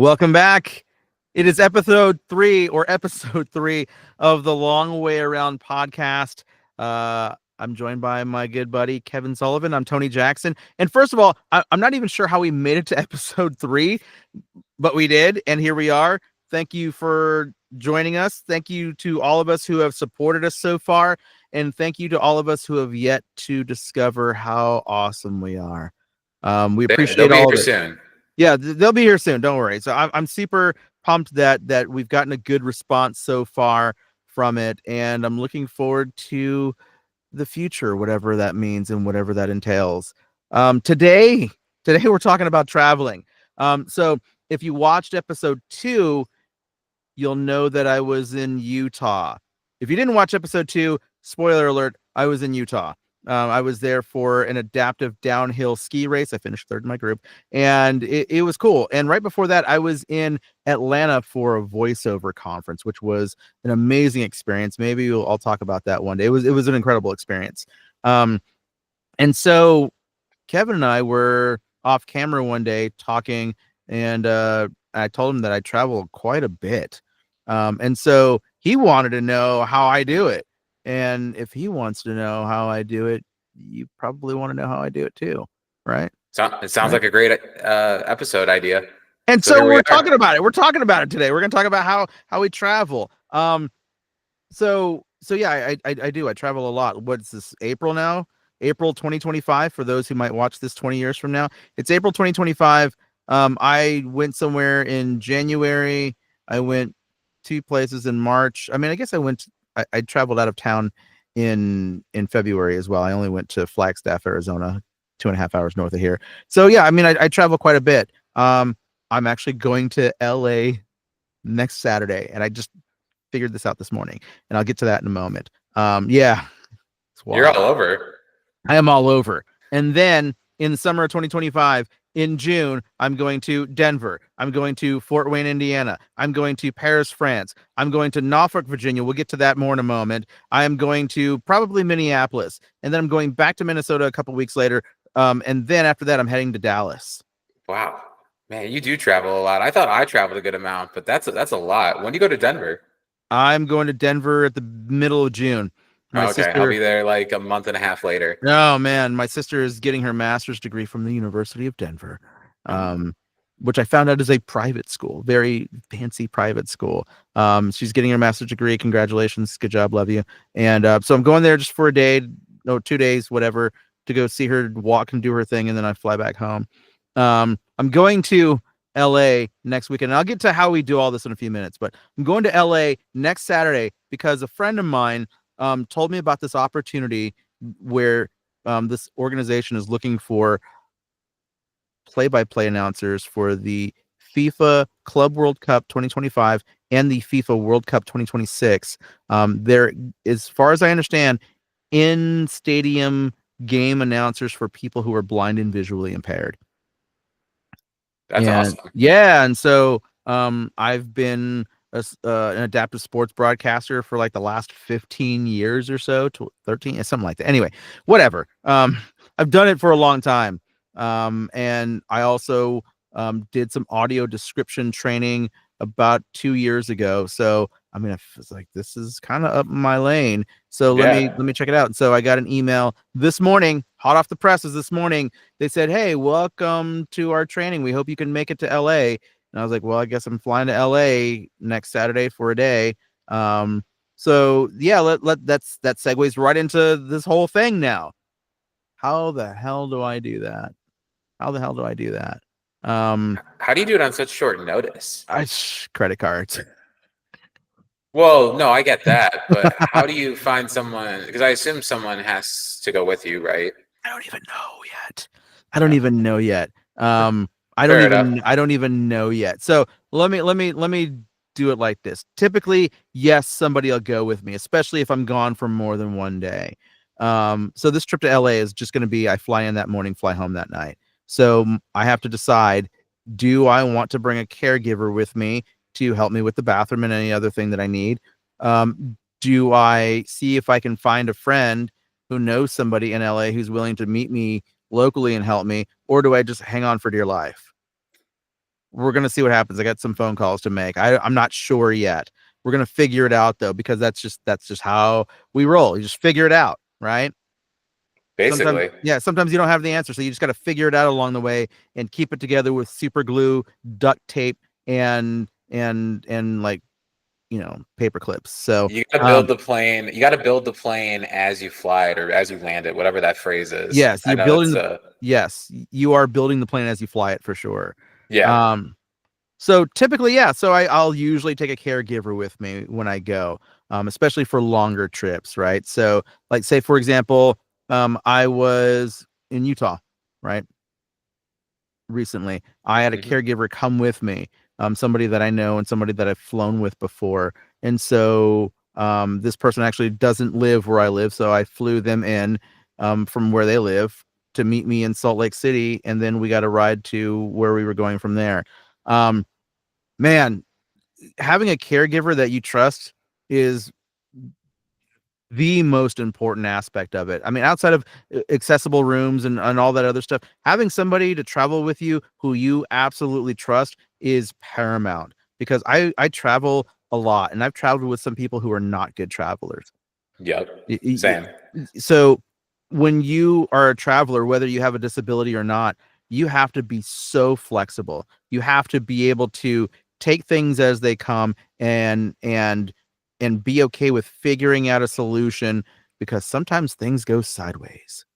Welcome back. It is episode three of the Long Way Around podcast. I'm joined by my good buddy Kevin Sullivan. I'm Tony Jackson. And first of all, I'm not even sure how we made it to episode 3, but we did. And here we are. Thank you for joining us. Thank you to all of us who have supported us so far. And thank you to all of us who have yet to discover how awesome we are. We appreciate all of it. Soon. Yeah, they'll be here soon. Don't worry. So I'm super pumped that we've gotten a good response so far from it, and I'm looking forward to the future, whatever that means and whatever that entails. Today we're talking about traveling. So if you watched episode 2, you'll know that I was in Utah. If you didn't watch episode 2, spoiler alert, I was in Utah. I was there for an adaptive downhill ski race. I finished third in my group, and it was cool. And right before that, I was in Atlanta for a voiceover conference, which was an amazing experience. Maybe I'll talk about that one day. It was an incredible experience. And so Kevin and I were off camera one day talking, and I told him that I travel quite a bit. And so he wanted to know how I do it. And if he wants to know how I do it, you probably want to know how I do it too, right? It sounds like a great episode idea. And so we're talking about it. We're talking about it today. We're going to talk about how we travel. So yeah, I do. I travel a lot. What's this? April now? April 2025. For those who might watch this 20 years from now, it's April 2025. I went somewhere in January. I went 2 places in March. I mean, I guess I traveled out of town in February as well. I only went to Flagstaff, Arizona, 2.5 hours north of here. So yeah, I mean, I travel quite a bit. I'm actually going to LA next Saturday, and I just figured this out this morning, and I'll get to that in a moment. Yeah, you're all over. I am all over. And then in the summer of 2025, in June, I'm going to Denver. I'm going to Fort Wayne, Indiana. I'm going to Paris, France. I'm going to Norfolk, Virginia. We'll get to that more in a moment. I am going to probably Minneapolis. And then I'm going back to Minnesota a couple weeks later. And then after that, I'm heading to Dallas. Wow. Man, you do travel a lot. I thought I traveled a good amount, but that's a lot. When do you go to Denver? I'm going to Denver at the middle of June. I'll be there like a month and a half later. Oh man, my sister is getting her master's degree from the University of Denver, which I found out is a private school, very fancy private school. She's getting her master's degree. Congratulations, good job, love you. And so I'm going there just for a day, 2 days, whatever, to go see her walk and do her thing, and then I fly back home. I'm going to LA next weekend, and I'll get to how we do all this in a few minutes. But I'm going to LA next Saturday because a friend of mine told me about this opportunity where this organization is looking for play-by-play announcers for the FIFA Club World Cup 2025 and the FIFA World Cup 2026. There, as far as I understand, in-stadium game announcers for people who are blind and visually impaired. That's awesome. Yeah, and so I've been an adaptive sports broadcaster for like the last 15 years or so, to 13, something like that. Anyway, whatever. I've done it for a long time. And I also did some audio description training about 2 years ago. So I mean, I was like, this is kind of up my lane. So let me check it out. And so I got an email this morning, hot off the presses this morning. They said, "Hey, welcome to our training. We hope you can make it to LA." And I was like, well, I guess I'm flying to LA next Saturday for a day. So yeah, that segues right into this whole thing now. How the hell do I do that? How do you do it on such short notice? Credit cards. Well, no, I get that, but how do you find someone? Because I assume someone has to go with you, right? I don't even know yet. I don't even know yet. So let me do it like this. Typically, yes, somebody will go with me, especially if I'm gone for more than one day. So this trip to LA is just going to be, I fly in that morning, fly home that night. So I have to decide, do I want to bring a caregiver with me to help me with the bathroom and any other thing that I need? Do I see if I can find a friend who knows somebody in LA who's willing to meet me locally and help me, or do I just hang on for dear life? we're gonna see what happens. I got some phone calls to make. I'm not sure yet. We're gonna figure it out though, because that's just how we roll. You just figure it out, right? Sometimes, Basically. yeah, sometimes you don't have the answer, so you just got to figure it out along the way and keep it together with super glue, duct tape, and like, paper clips. So You gotta build the plane. You gotta build the plane as you fly it or as you land it, whatever that phrase is. yes, I you're know building it's the yes, you are building the plane as you fly it for sure. yeah. So typically, yeah. So I'll usually take a caregiver with me when I go, especially for longer trips, right? So, like, say for example, I was in Utah, right? Recently, I had a Mhm. caregiver come with me, somebody that I know and somebody that I've flown with before, and so this person actually doesn't live where I live, so I flew them in from where they live to meet me in Salt Lake City, and then we got a ride to where we were going from there. Um, Man, having a caregiver that you trust is the most important aspect of it. I mean, outside of accessible rooms and all that other stuff, having somebody to travel with you who you absolutely trust is paramount, because I travel a lot and I've traveled with some people who are not good travelers. Yep. Y- y- Same. So when you are a traveler, whether you have a disability or not, you have to be so flexible. You have to be able to take things as they come and be okay with figuring out a solution, because sometimes things go sideways.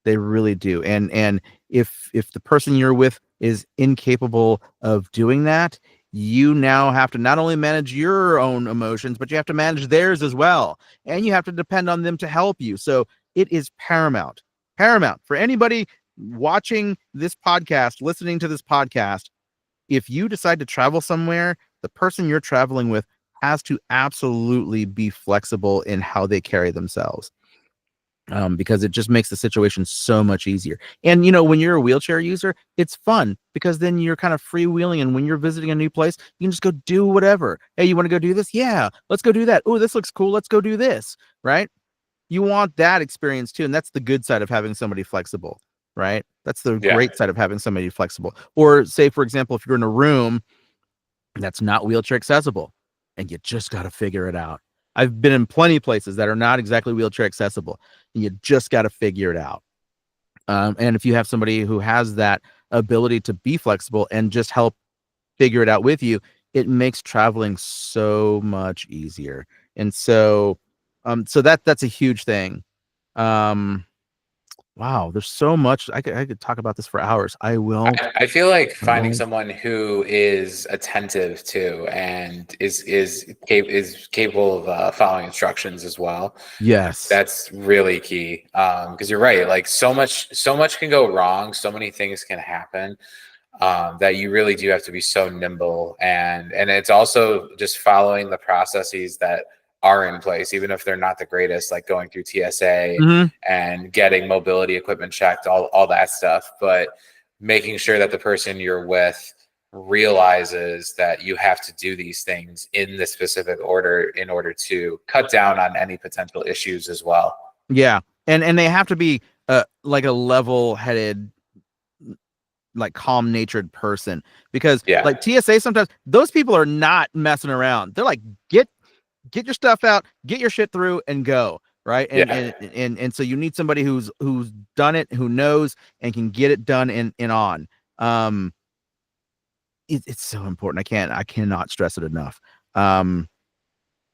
They really do. And if the person you're with is incapable of doing that, you now have to not only manage your own emotions, but you have to manage theirs as well. And you have to depend on them to help you. So it is paramount for anybody watching this podcast, listening to this podcast. If you decide to travel somewhere, the person you're traveling with has to absolutely be flexible in how they carry themselves, because it just makes the situation so much easier. And when you're a wheelchair user, it's fun because then you're kind of freewheeling, and when you're visiting a new place, you can just go do whatever. Hey, you want to go do this? Yeah, let's go do that. Oh, this looks cool. Let's go do this. Right? You want that experience too, and that's the good side of having somebody flexible. Right? That's the Yeah. great side of having somebody flexible. Or say, for example, if you're in a room that's not wheelchair accessible and you just got to figure it out. I've been in plenty of places that are not exactly wheelchair accessible, and you just got to figure it out. And if you have somebody who has that ability to be flexible and just help figure it out with you, it makes traveling so much easier. And so that's a huge thing. Um, wow, there's so much I could talk about this for hours. I will. I feel like I finding won't. someone who is attentive to and is capable of following instructions as well. Yes. That's really key. Because you're right. Like so much can go wrong. So many things can happen. That you really do have to be so nimble, and it's also just following the processes that are in place, even if they're not the greatest, like going through TSA Hmm. and getting mobility equipment checked, all that stuff. But making sure that the person you're with realizes that you have to do these things in the specific order in order to cut down on any potential issues as well. Yeah, and they have to be like a level-headed, like calm-natured person, because Yeah. like TSA, sometimes those people are not messing around. They're like, get your stuff out, get your shit through, and go. Right, Yeah. and so you need somebody who's done it, who knows, and can get it done and on. Um, it's so important. I cannot stress it enough. Um,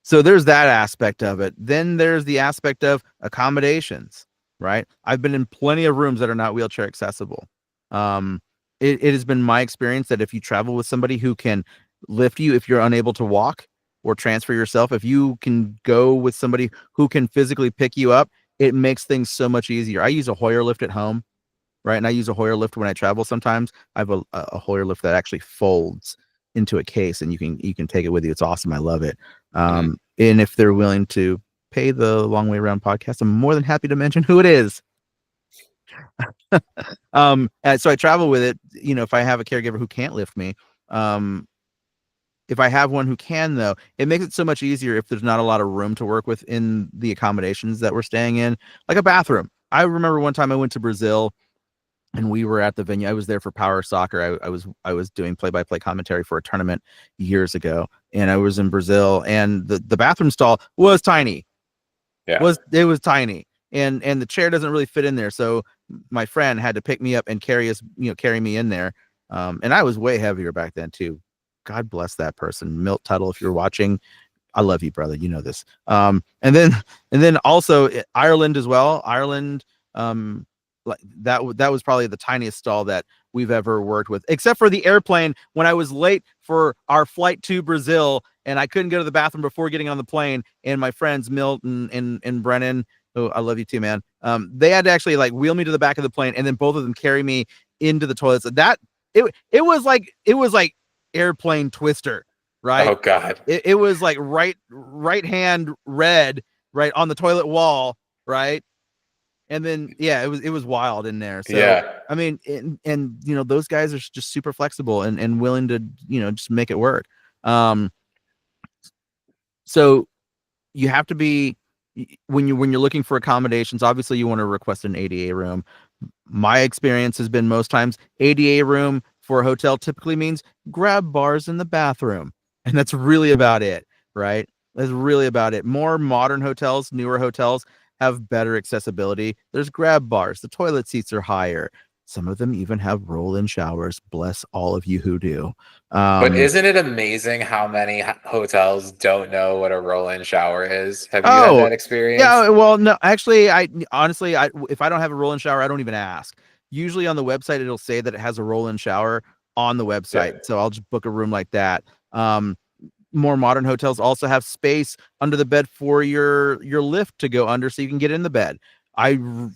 So there's that aspect of it. Then there's the aspect of accommodations, right? I've been in plenty of rooms that are not wheelchair accessible. Um, it has been my experience that if you travel with somebody who can lift you, if you're unable to walk or transfer yourself, if you can go with somebody who can physically pick you up, it makes things so much easier. I use a Hoyer lift at home, right? And I use a Hoyer lift when I travel sometimes. I have a Hoyer lift that actually folds into a case, and you can take it with you. It's awesome. I love it. Mhm. And if they're willing to pay the Long Way Around podcast, I'm more than happy to mention who it is. And so I travel with it. If I have a caregiver who can't lift me, um, if I have one who can, though, it makes it so much easier if there's not a lot of room to work with in the accommodations that we're staying in, like a bathroom. I remember one time I went to Brazil, and we were at the venue. I was there for Power Soccer. I was doing play-by-play commentary for a tournament years ago, and I was in Brazil, and the bathroom stall was tiny. Yeah. It was tiny, and the chair doesn't really fit in there. So my friend had to pick me up and carry me in there. And I was way heavier back then too. God bless that person, Milt Tuttle. If you're watching, I love you, brother. You know this. And then also Ireland as well. Ireland, like that was probably the tiniest stall that we've ever worked with, except for the airplane when I was late for our flight to Brazil and I couldn't go to the bathroom before getting on the plane. And my friends Milton and Brennan, oh, I love you too, man. They had to actually like wheel me to the back of the plane, and then both of them carry me into the toilets. It was like airplane Twister, right? Oh God. It was like right hand red right on the toilet wall, right? And then yeah, it was wild in there. So Yeah. I mean, and you know, those guys are just super flexible and willing to, you know, just make it work. So you have to be when you're looking for accommodations, obviously you want to request an ADA room. My experience has been most times ADA room for a hotel typically means grab bars in the bathroom. And that's really about it, right? That's really about it. More modern hotels, newer hotels have better accessibility. There's grab bars. The toilet seats are higher. Some of them even have roll-in showers. Bless all of you who do. But isn't it amazing how many hotels don't know what a roll-in shower is? Have you had Oh, that experience? yeah. Well, no, actually, I honestly, if I don't have a roll-in shower, I don't even ask. Usually on the website, it'll say that it has a roll-in shower on the Yeah. website, so I'll just book a room like that. More modern hotels also have space under the bed for your lift to go under, so you can get in the bed.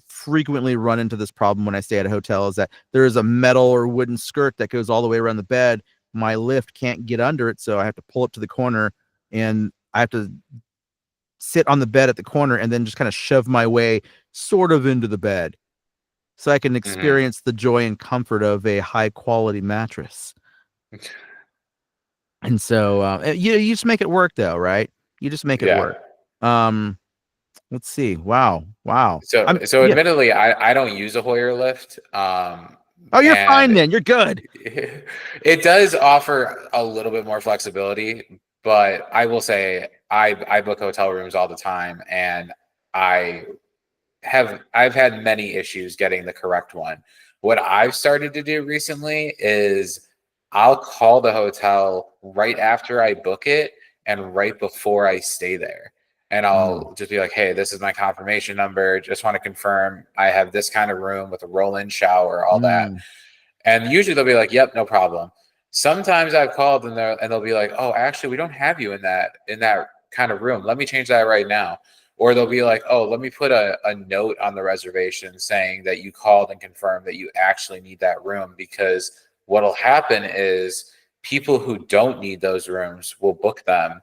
Frequently run into this problem when I stay at a hotel is that there is a metal or wooden skirt that goes all the way around the bed. My lift can't get under it, so I have to pull it to the corner, and I have to sit on the bed at the corner and then just kind of shove my way sort of into the bed so I can Hmm. experience the joy and comfort of a high quality mattress. And so you just make it work though, right? You just make it Yeah. work. Um, let's see. Wow. So Yeah. admittedly, I don't use a Hoyer lift. Oh, you're fine And then. You're good. it does offer a little bit more flexibility, but I will say I book hotel rooms all the time, and I I've had many issues getting the correct one. What I've started to do recently is I'll call the hotel right after I book it and right before I stay there. And Mm, I'll just be like, hey, this is my confirmation number. Just want to confirm I have this kind of room with a roll-in shower, all that. mm. And usually they'll be like, yep, no problem. Sometimes I've called and they'll be like, oh, actually, we don't have you in that kind of room. Let me change that right now. Or they'll be like, oh, let me put a note on the reservation saying that you called and confirmed that you actually need that room, because what'll happen is people who don't need those rooms will book them.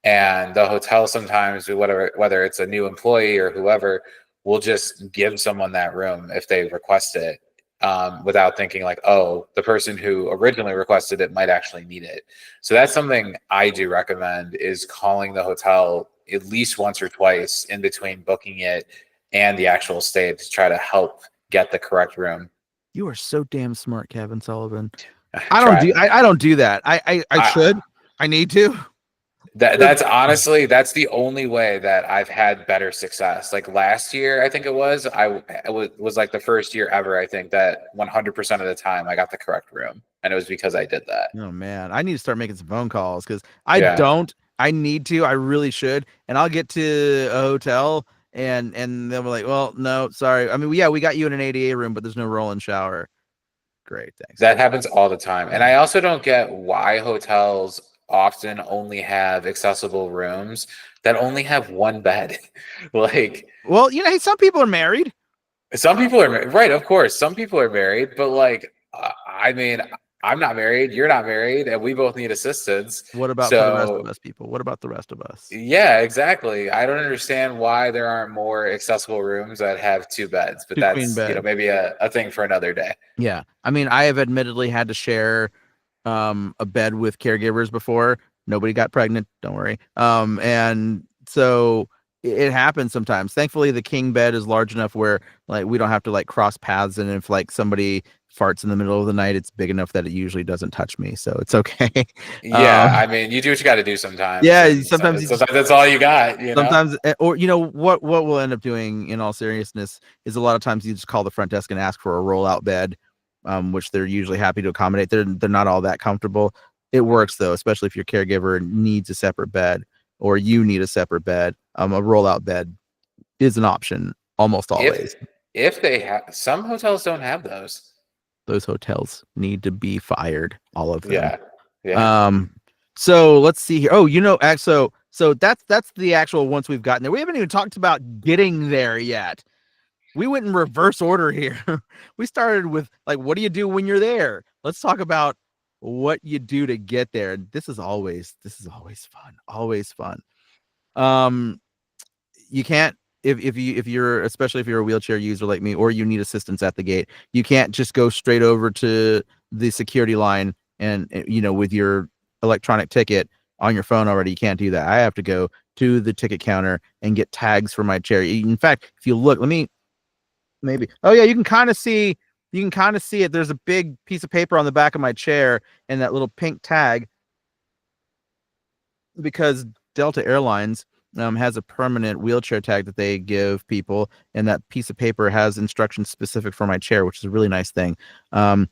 And the hotel sometimes, whether it's a new employee or whoever, will just give someone that room if they request it, without thinking like, oh, the person who originally requested it might actually need it. So that's something I do recommend, is calling the hotel at least once or twice in between booking it and the actual stay to try to help get the correct room. You are so damn smart, Kevin Sullivan. Try. I don't do that. I I, should. I need to. that's honestly, that's the only way that I've had better success. Like last year, I think it was, was like the first year ever, I think, that 100% of the time I got the correct room. And it was because I did that. Oh man, I need to start making some phone calls because Yeah. I need to. I really should. And I'll get to a hotel and they'll be like, "Well, no, sorry. I mean, yeah, we got you in an ADA room, but there's no roll-in shower." Great, thanks. That happens all the time. And I also don't get why hotels often only have accessible rooms that only have one bed. Like, Well, you know, hey, some people are married. some people are right, of course, some people are married, but like, I mean, I'm not married, you're not married, and we both need assistance. What about for the rest of So, us people? What about the rest of us? yeah, exactly. I don't understand why there aren't more accessible rooms that have two beds, but Two queen that's, beds. maybe a thing for another day. Yeah. I mean, I have admittedly had to share a bed with caregivers before. Nobody got pregnant, don't worry. And so it happens sometimes. Thankfully, the king bed is large enough where like we don't have to like cross paths, and if like somebody farts in the middle of the night, it's big enough that it usually doesn't touch me, so it's okay. Yeah, I mean, you do what you got to do sometimes, Yeah, and sometimes you just sometimes that's all you got, you know? sometimes or you know what we'll end up doing in all seriousness is a lot of times you just call the front desk and ask for a rollout bed, which they're usually happy to accommodate. They're not all that comfortable. It works though, especially if your caregiver needs a separate bed or you need a separate bed. A rollout bed is an option almost always. If they have, some hotels don't have those. Those hotels need to be fired, all of them. Yeah, yeah. Um, so let's see here. Oh, so that's the actual once we've gotten there. We haven't even talked about getting there yet. We went in reverse order here. We started with like, what do you do when you're there? Let's talk about what you do to get there. This is always fun. Always fun. Um, you can't if you're especially if you're a wheelchair user like me or you need assistance at the gate, you can't just go straight over to the security line and with your electronic ticket on your phone already. You can't do that. I have to go to the ticket counter and get tags for my chair. In fact, if you look, let me maybe. Oh yeah, you can kind of see it. There's a big piece of paper on the back of my chair and that little pink tag because Delta Airlines has a permanent wheelchair tag that they give people, and that piece of paper has instructions specific for my chair, which is a really nice thing. So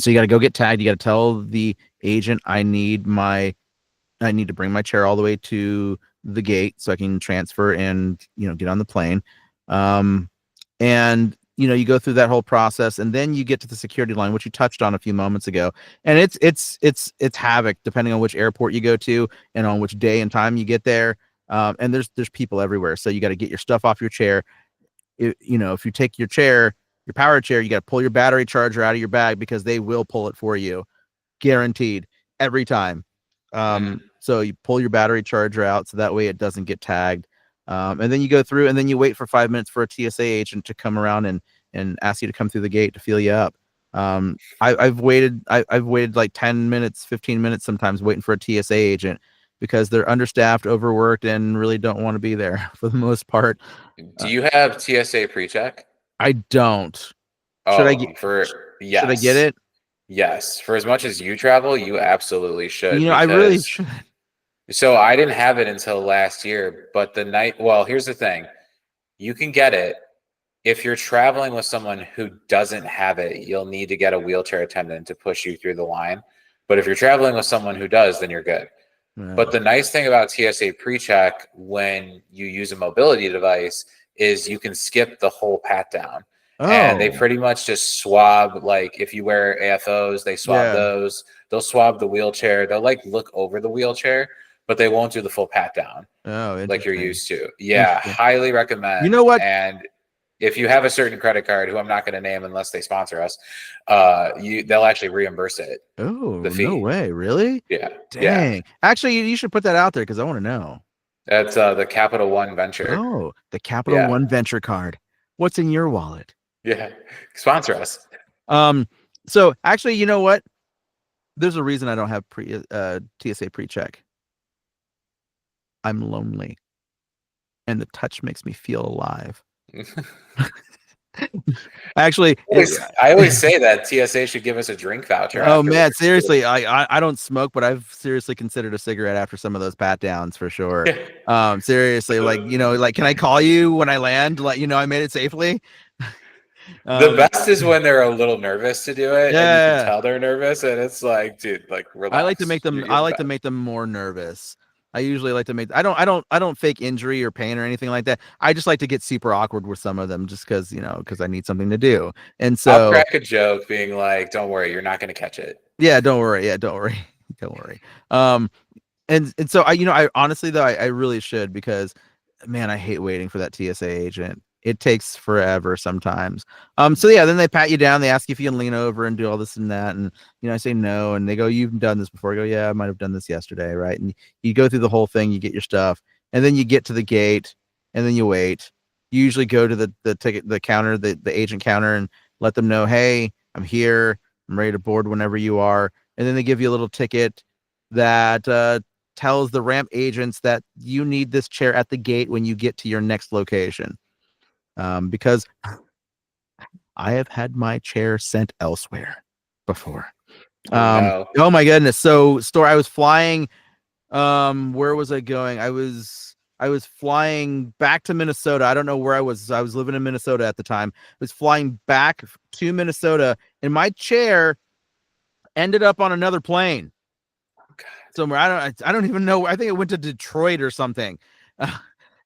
you got to go get tagged. You got to tell the agent I need to bring my chair all the way to the gate so I can transfer and get on the plane. And you go through that whole process, and then you get to the security line, which you touched on a few moments ago, and it's havoc depending on which airport you go to and on which day and time you get there. And there's people everywhere, so you got to get your stuff off your chair. If you take your power chair, you got to pull your battery charger out of your bag because they will pull it for you, guaranteed, every time. So you pull your battery charger out so that way it doesn't get tagged. And then you go through and then you wait for 5 minutes for a TSA agent to come around and ask you to come through the gate to feel you up. I've waited like 10 minutes, 15 minutes sometimes waiting for a TSA agent because they're understaffed, overworked, and really don't want to be there for the most part. Do you have TSA pre-check? I don't. Should I get it? Yes. For as much as you travel, you absolutely should. I really should. So I didn't have it until last year, but here's the thing. You can get it. If you're traveling with someone who doesn't have it, you'll need to get a wheelchair attendant to push you through the line. But if you're traveling with someone who does, then you're good. Yeah. But the nice thing about TSA PreCheck when you use a mobility device is you can skip the whole pat down. Oh. And they pretty much just swab, like if you wear AFOs, they swab those. They'll swab the wheelchair. They'll like look over the wheelchair, but they won't do the full pat down. Oh, like you're used to. Yeah, highly recommend. You know what? And if you have a certain credit card, who I'm not going to name unless they sponsor us, they'll actually reimburse it. Oh, the fee. No way. Really? Yeah. Dang. Yeah. Actually, you should put that out there because I want to know. That's the Capital One Venture. Oh, the Capital One Venture card. What's in your wallet? Yeah. Sponsor us. So actually, you know what? There's a reason I don't have TSA PreCheck. I'm lonely. And the touch makes me feel alive. Actually, I always say that TSA should give us a drink voucher. Oh man, seriously, I don't smoke, but I've seriously considered a cigarette after some of those pat downs for sure. Seriously, like can I call you when I land? Like, I made it safely. The best is when they're a little nervous to do it. Yeah, and you can tell they're nervous, and it's like, dude, like relax. I like to make them more nervous. I usually like to make. I don't fake injury or pain or anything like that. I just like to get super awkward with some of them, just because because I need something to do. And so I'll crack a joke, being like, "Don't worry, you're not going to catch it." Yeah, don't worry. Yeah, don't worry. Don't worry. And so I honestly though I really should because, man, I hate waiting for that TSA agent. It takes forever sometimes. So yeah, then they pat you down. They ask you if you can lean over and do all this and that. And, I say no. And they go, "You've done this before." I go, "Yeah, I might've done this yesterday." Right. And you go through the whole thing, you get your stuff, and then you get to the gate and then you wait. You usually go to the counter, the agent counter, and let them know, "Hey, I'm here. I'm ready to board whenever you are." And then they give you a little ticket that, tells the ramp agents that you need this chair at the gate when you get to your next location. Because I have had my chair sent elsewhere before. Oh no. Oh my goodness. So I was flying. Where was I going? I was flying back to Minnesota. I don't know where I was. I was living in Minnesota at the time. I was flying back to Minnesota, and my chair ended up on another plane somewhere. I don't even know. I think it went to Detroit or something.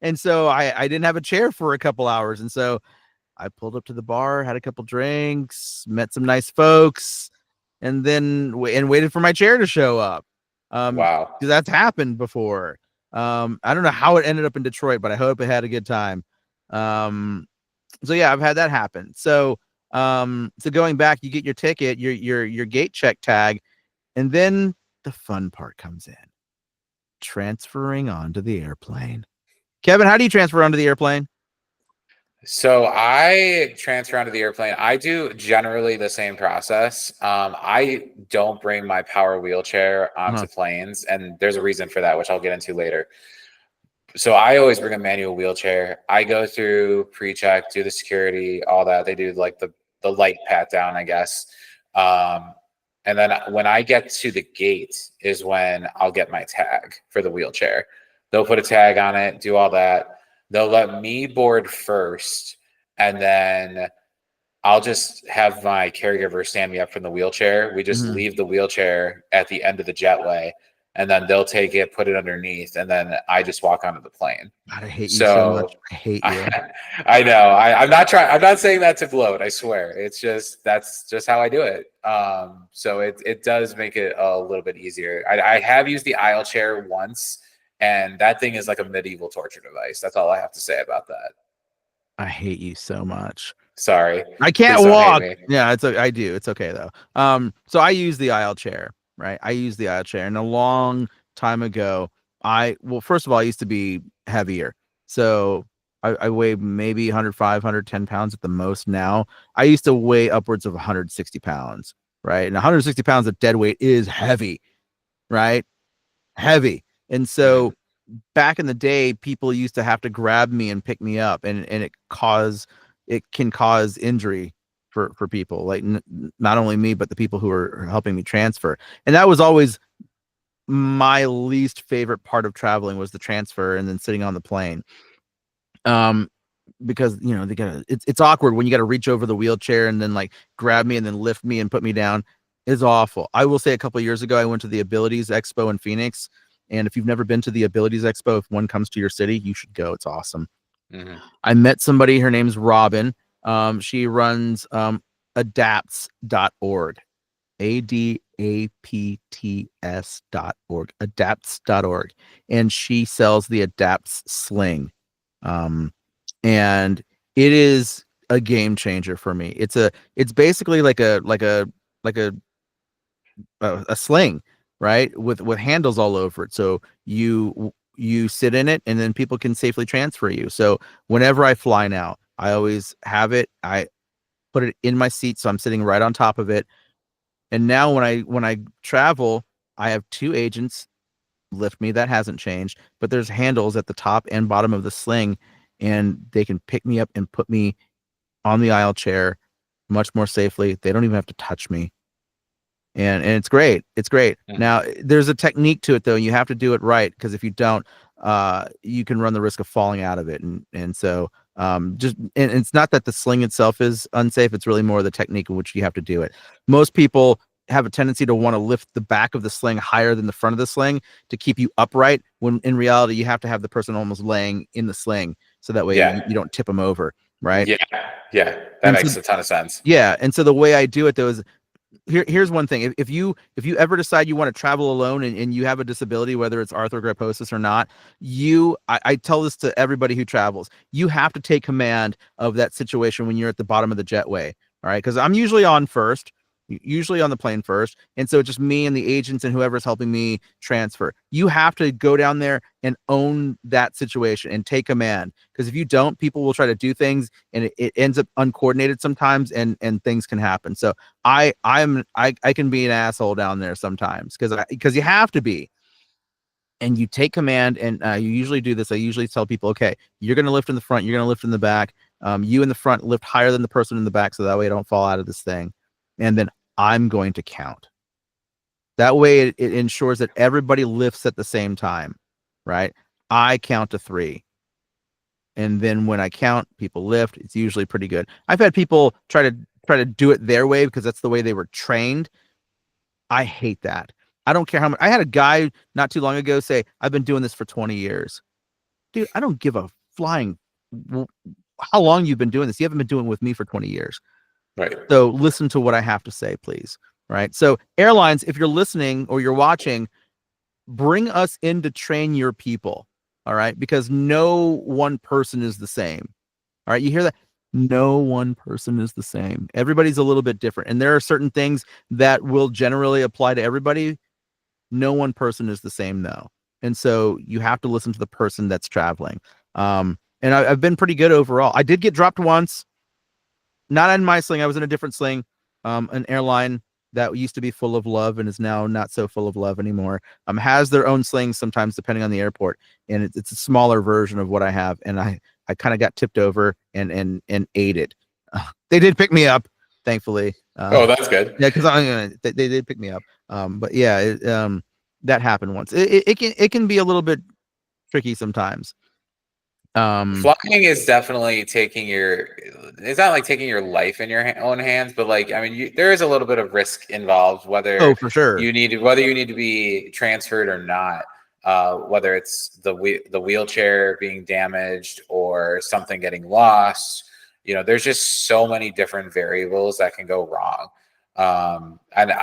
And so I didn't have a chair for a couple hours, and so I pulled up to the bar, had a couple drinks, met some nice folks, and then waited for my chair to show up. Wow. Because that's happened before. I don't know how it ended up in Detroit, but I hope it had a good time. So yeah, I've had that happen. So going back, you get your ticket, your gate check tag, and then the fun part comes in. Transferring onto the airplane. Kevin, how do you transfer onto the airplane? So I transfer onto the airplane. I do generally the same process. I don't bring my power wheelchair onto planes, and there's a reason for that, which I'll get into later. So I always bring a manual wheelchair. I go through pre-check, do the security, all that. They do like the light pat down, I guess. And then when I get to the gate is when I'll get my tag for the wheelchair. They'll put a tag on it, do all that. They'll let me board first, and then I'll just have my caregiver stand me up from the wheelchair. We just leave the wheelchair at the end of the jetway, and then they'll take it, put it underneath, and then I just walk onto the plane. God, I hate you so much. I hate you. I know. I'm not saying that to gloat. I swear. That's just how I do it. So it does make it a little bit easier. I have used the aisle chair once, and that thing is like a medieval torture device. That's all I have to say about that. I hate you so much. Sorry. I can't walk. Yeah, I do. It's okay though. So I use the aisle chair, right? I use the aisle chair, and a long time ago, first of all, I used to be heavier. So I weigh maybe 105, 110 pounds at the most now. I used to weigh upwards of 160 pounds, right? And 160 pounds of dead weight is heavy, right? Heavy. And so back in the day, people used to have to grab me and pick me up, and it can cause injury for people, like not only me, but the people who are helping me transfer. And that was always my least favorite part of traveling, was the transfer and then sitting on the plane. Because it's awkward when you got to reach over the wheelchair and then like grab me and then lift me and put me down. It's awful. I will say a couple of years ago, I went to the Abilities Expo in Phoenix. And if you've never been to the Abilities Expo, if one comes to your city, you should go. It's awesome. I met somebody, her name's Robin. She runs adapts.org. ADAPTS.org. Adapts.org. And she sells the Adapts sling. And it is a game changer for me. It's basically like a sling, right? With handles all over it. So you sit in it, and then people can safely transfer you. So whenever I fly now, I always have it. I put it in my seat, so I'm sitting right on top of it. And now when I travel, I have two agents lift me. That hasn't changed, but there's handles at the top and bottom of the sling, and they can pick me up and put me on the aisle chair much more safely. They don't even have to touch me. And it's great. It's great. Now there's a technique to it though. You have to do it right, because if you don't, you can run the risk of falling out of it. And so it's not that the sling itself is unsafe. It's really more the technique in which you have to do it. Most people have a tendency to want to lift the back of the sling higher than the front of the sling to keep you upright, when in reality you have to have the person almost laying in the sling, so that way you don't tip them over, right? Yeah, that makes a ton of sense. Yeah, and so the way I do it though is, here's one thing. If you ever decide you want to travel alone and you have a disability, whether it's arthrogryposis or not, I tell this to everybody who travels, you have to take command of that situation when you're at the bottom of the jetway. All right, because I'm usually on the plane first, and so it's just me and the agents and whoever's helping me transfer. You have to go down there and own that situation and take command, because if you don't, people will try to do things, and it ends up uncoordinated sometimes, and things can happen. So I can be an asshole down there sometimes, because you have to be. and you take command, and you usually do this. I usually tell people, okay, you're going to lift in the front, you're going to lift in the back. You in the front lift higher than the person in the back, so that way I don't fall out of this thing. And then I'm going to count. That way it ensures that everybody lifts at the same time, right? I count to 3. And then when I count, people lift. It's usually pretty good. I've had people try to do it their way because that's the way they were trained. I hate that. I don't care how much. I had a guy not too long ago say, I've been doing this for 20 years. Dude, I don't give a flying how long you've been doing this. You haven't been doing it with me for 20 years. Right. So listen to what I have to say, please. Right. So airlines, if you're listening or you're watching, bring us in to train your people. All right. Because no one person is the same. All right. You hear that? No one person is the same. Everybody's a little bit different. And there are certain things that will generally apply to everybody. No one person is the same, though. And so you have to listen to the person that's traveling. And I've been pretty good overall. I did get dropped once, not in my sling. I was in a different sling, an airline that used to be full of love and is now not so full of love anymore. Has their own slings sometimes depending on the airport. And it's a smaller version of what I have. And I kind of got tipped over and ate it. They did pick me up, thankfully. Oh, that's good. Yeah, because they did pick me up. But yeah, that happened once. It can be a little bit tricky sometimes. Flying is definitely it's not like taking your life in your own hands, but like, I mean, there is a little bit of risk involved, whether for sure you need to be transferred or not, whether it's the wheelchair being damaged or something getting lost. There's just so many different variables that can go wrong. And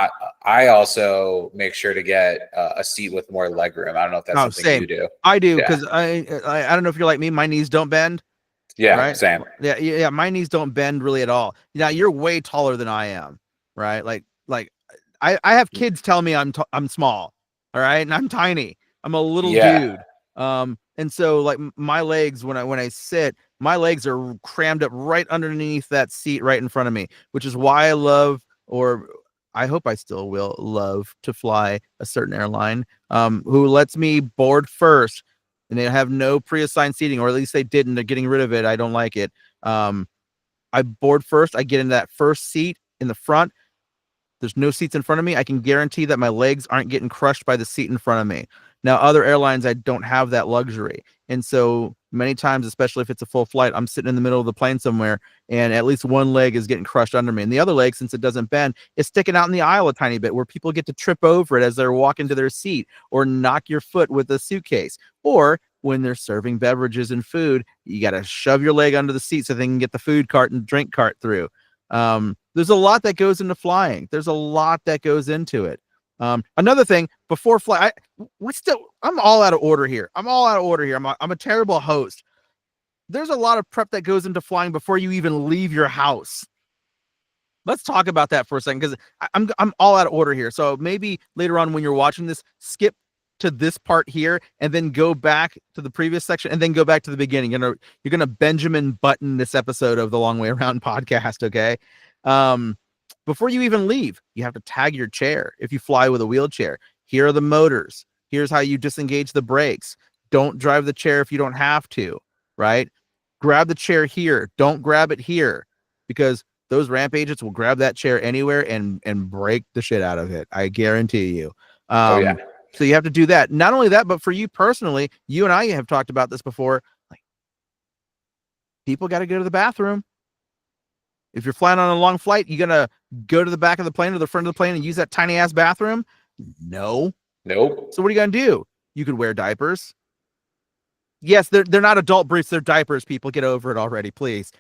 I also make sure to get a seat with more leg room. I don't know if that's something same. you do. I do, because I don't know if you're like me. My knees don't bend. Yeah, right? Same. Yeah. My knees don't bend really at all. Now you're way taller than I am, right? Like I have kids tell me I'm small, all right, and I'm tiny. I'm a little dude. And so like my legs, when I sit, my legs are crammed up right underneath that seat right in front of me, which is why I love, or I hope I still will love, to fly a certain airline who lets me board first, and they have no pre-assigned seating, or at least they didn't. They're getting rid of it. I don't like it. I board first. I get in that first seat in the front. There's no seats in front of me. I can guarantee that my legs aren't getting crushed by the seat in front of me. Now, other airlines, I don't have that luxury. And so many times, especially if it's a full flight, I'm sitting in the middle of the plane somewhere, and at least one leg is getting crushed under me. And the other leg, since it doesn't bend, is sticking out in the aisle a tiny bit, where people get to trip over it as they're walking to their seat, or knock your foot with a suitcase. Or when they're serving beverages and food, you got to shove your leg under the seat so they can get the food cart and drink cart through. There's a lot that goes into flying. There's a lot that goes into it. Another thing, before flight, I'm all out of order here. I'm a terrible host. There's a lot of prep that goes into flying before you even leave your house. Let's talk about that for a second, because I'm all out of order here. So maybe later on when you're watching this, skip to this part here and then go back to the previous section and then go back to the beginning. You're gonna Benjamin Button this episode of the Long Way Around podcast, okay? Before you even leave, you have to tag your chair if you fly with a wheelchair. Here are the motors. Here's how you disengage the brakes. Don't drive the chair if you don't have to, right? Grab the chair here. Don't grab it here, because those ramp agents will grab that chair anywhere and break the shit out of it. I guarantee you. So you have to do that. Not only that, but for you personally, you and I have talked about this before. Like, people got to go to the bathroom. If you're flying on a long flight, you gonna go to the back of the plane or the front of the plane and use that tiny ass bathroom? No. Nope. So what are you gonna do? You could wear diapers. Yes, they're not adult briefs, they're diapers. People, get over it already, please.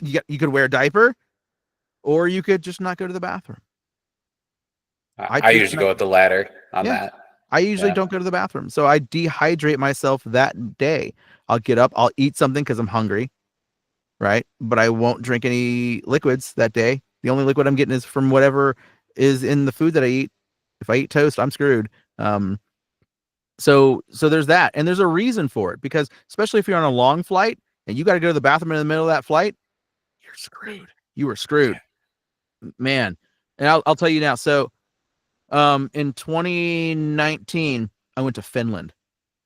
You could wear a diaper, or you could just not go to the bathroom. I usually go with the latter on that. I usually don't go to the bathroom. So I dehydrate myself that day. I'll get up, I'll eat something because I'm hungry, right? But I won't drink any liquids that day. The only liquid I'm getting is from whatever is in the food that I eat. If I eat toast, I'm screwed. So there's that. And there's a reason for it, because especially if you're on a long flight and you got to go to the bathroom in the middle of that flight, you're screwed. You were screwed, man. And I'll tell you now. So in 2019, I went to Finland.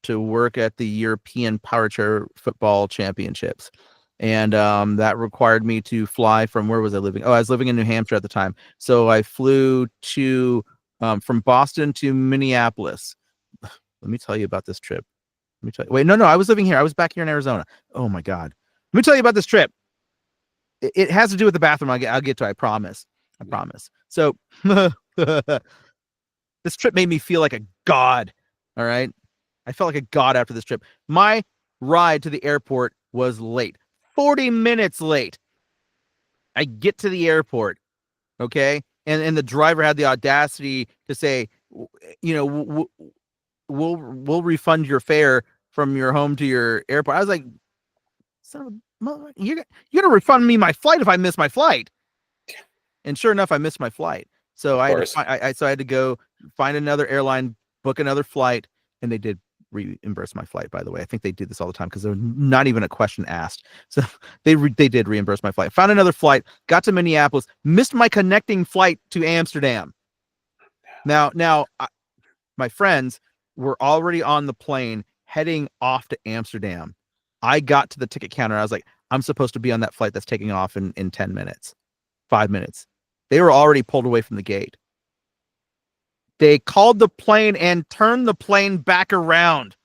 to work at the European Power Chair Football Championships. And that required me to fly from, where was I living? Oh, I was living in New Hampshire at the time. So I flew to from Boston to Minneapolis. Let me tell you about this trip. Let me tell you. Wait, no, I was living here. I was back here in Arizona. Oh my God. Let me tell you about this trip. It has to do with the bathroom. I'll get to it. I promise. I promise. So this trip made me feel like a god. All right. I felt like a god after this trip. My ride to the airport was late. 40 minutes late. I get to the airport, okay? And the driver had the audacity to say, we'll refund your fare from your home to your airport. I was like, son of a mother, you're gonna refund me my flight if I miss my flight. And sure enough, I missed my flight. So I had to go find another airline, book another flight, and they did reimburse my flight, by the way. I think they do this all the time because there's not even a question asked. So they did reimburse my flight. Found another flight, got to Minneapolis, missed my connecting flight to Amsterdam. Now my friends were already on the plane heading off to Amsterdam. I got to the ticket counter. I was like, I'm supposed to be on that flight that's taking off in 10 minutes, 5 minutes. They were already pulled away from the gate. They called the plane and turned the plane back around.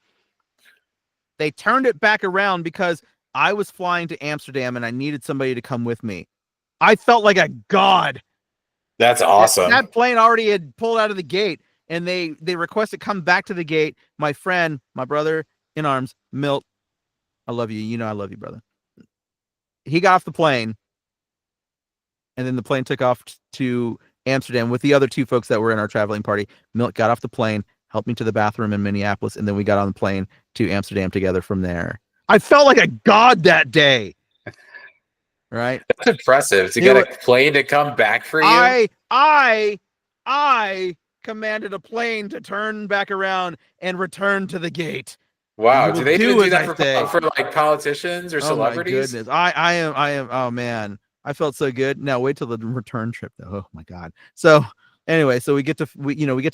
They turned it back around because I was flying to Amsterdam and I needed somebody to come with me. I felt like a god. That's awesome. That plane already had pulled out of the gate, and they requested come back to the gate. My friend, my brother in arms, Milt, I love you. You know I love you, brother. He got off the plane, and then the plane took off to Amsterdam with the other two folks that were in our traveling party. Milt got off the plane, helped me to the bathroom in Minneapolis, and then we got on the plane to Amsterdam together from there. I felt like a god that day. Right? That's impressive. To get a plane to come back for you. I commanded a plane to turn back around and return to the gate. Wow. Do they do that for like politicians or celebrities? Oh my goodness. I am. Oh man. I felt so good. Now wait till the return trip though. Oh my God. So anyway, so we get to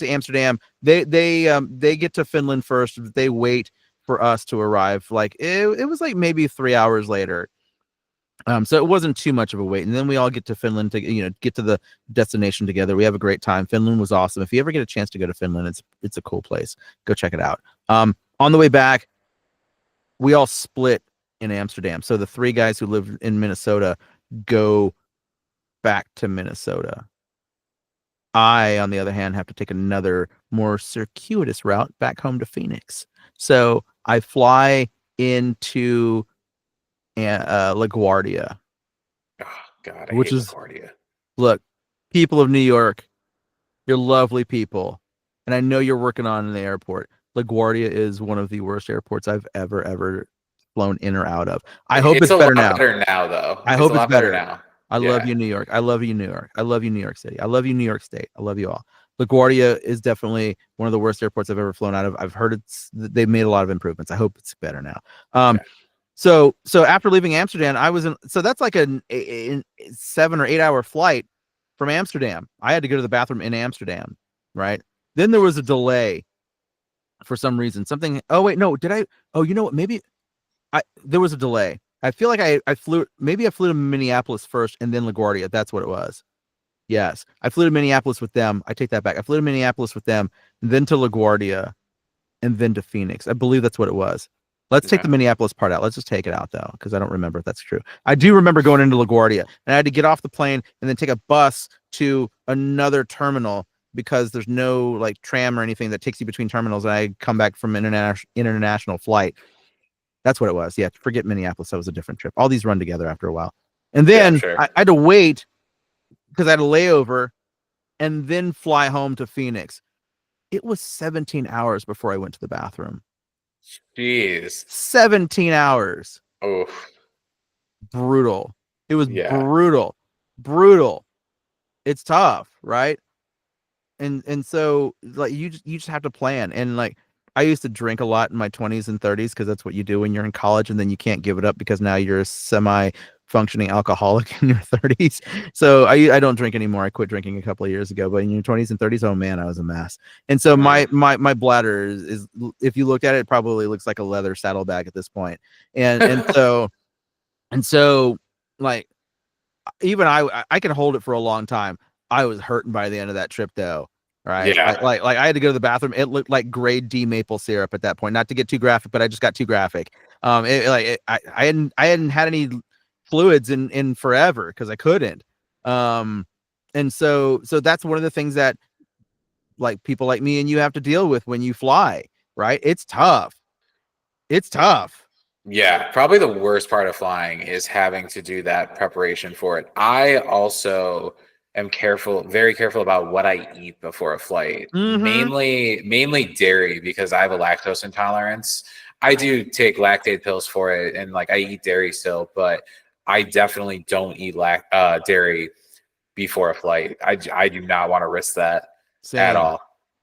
Amsterdam. They get to Finland first. They wait for us to arrive. Like it was like maybe 3 hours later. So it wasn't too much of a wait. And then we all get to Finland to get to the destination together. We have a great time. Finland was awesome. If you ever get a chance to go to Finland, it's a cool place. Go check it out. On the way back, we all split in Amsterdam. So the three guys who live in Minnesota go back to Minnesota. I, on the other hand, have to take another more circuitous route back home to Phoenix. So I fly into LaGuardia. Oh, God, I hate LaGuardia. Look, people of New York, you're lovely people, and I know you're working on the airport. LaGuardia is one of the worst airports I've ever flown in or out of. I hope it's better now. Though. I hope it's better now. I love you, New York. I love you, New York. I love you, New York City. I love you, New York State. I love you all. LaGuardia is definitely one of the worst airports I've ever flown out of. I've heard they've made a lot of improvements. I hope it's better now. So after leaving Amsterdam, I was in. So that's like a 7 or 8 hour flight from Amsterdam. I had to go to the bathroom in Amsterdam, right? Then there was a delay for some reason. Something. Oh wait, no. Did I? Oh, you know what? Maybe there was a delay. I feel like I flew to Minneapolis first and then LaGuardia. That's what it was. Yes. I flew to Minneapolis with them. I take that back. I flew to Minneapolis with them, and then to LaGuardia, and then to Phoenix. I believe that's what it was. Let's take the Minneapolis part out. Let's just take it out though, because I don't remember if that's true. I do remember going into LaGuardia, and I had to get off the plane and then take a bus to another terminal because there's no like tram or anything that takes you between terminals. And I come back from international flight. That's what it was. Yeah, forget Minneapolis. That was a different trip. All these run together after a while. And then I had to wait because I had a layover and then fly home to Phoenix. It was 17 hours before I went to the bathroom. Jeez. 17 hours. Oh. Brutal. It was brutal. It's tough, right? And so like you just have to plan. And like I used to drink a lot in my 20s and 30s because that's what you do when you're in college, and then you can't give it up because now you're a semi functioning alcoholic in your 30s. So I don't drink anymore. I quit drinking a couple of years ago, but in your 20s and 30s, oh man, I was a mess. And so my bladder is if you looked at it, it probably looks like a leather saddlebag at this point. And so like even I can hold it for a long time. I was hurting by the end of that trip though. Right. Yeah. Like I had to go to the bathroom. It looked like grade D maple syrup at that point. Not to get too graphic, but I just got too graphic. I hadn't had any fluids in forever because I couldn't. And so that's one of the things that like people like me and you have to deal with when you fly, right? It's tough. It's tough. Yeah, probably the worst part of flying is having to do that preparation for it. I also am very careful about what I eat before a flight. Mainly dairy because I have a lactose intolerance. I do take lactate pills for it and like I eat dairy still, but I definitely don't eat dairy before a flight. I do not want to risk that at all.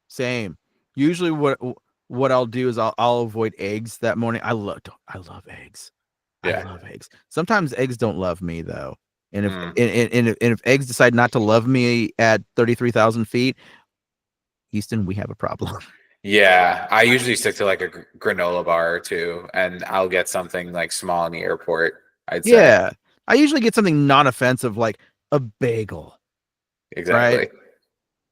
Same. Usually what I'll do is I'll avoid eggs that morning. I love eggs. Yeah. I love eggs. Sometimes eggs don't love me though. And if eggs decide not to love me at 33,000 feet, Houston, we have a problem. Yeah, I usually stick to like a granola bar or two, and I'll get something like small in the airport. I'd say. Yeah, I usually get something non-offensive like a bagel. Exactly. Right?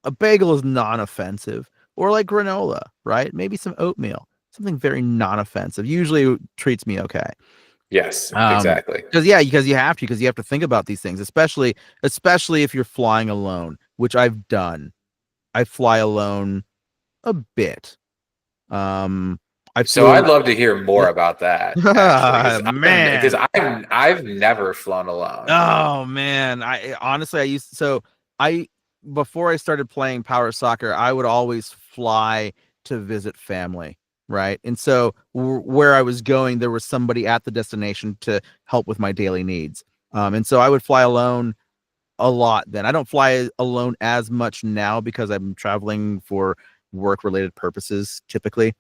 A bagel is non-offensive, or like granola, right? Maybe some oatmeal, something very non-offensive. Usually treats me okay. Yes, exactly. Because you have to think about these things, especially if you're flying alone, which I've done. I fly alone a bit. I'd love to hear more about that. Actually, man, because I've never flown alone. Oh man, before I started playing power soccer, I would always fly to visit family, right? And so where I was going, there was somebody at the destination to help with my daily needs. And so I would fly alone a lot then. I don't fly alone as much now because I'm traveling for work-related purposes typically.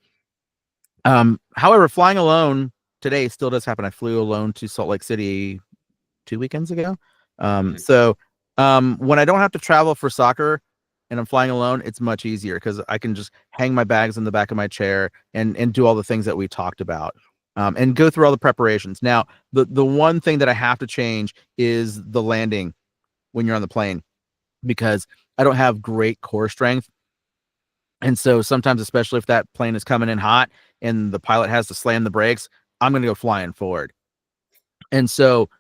However, flying alone today still does happen. I flew alone to Salt Lake City 2 weekends ago. So when I don't have to travel for soccer and I'm flying alone, it's much easier because I can just hang my bags in the back of my chair and do all the things that we talked about. And go through all the preparations. Now, the one thing that I have to change is the landing when you're on the plane, because I don't have great core strength. And so sometimes, especially if that plane is coming in hot and the pilot has to slam the brakes, I'm going to go flying forward. And so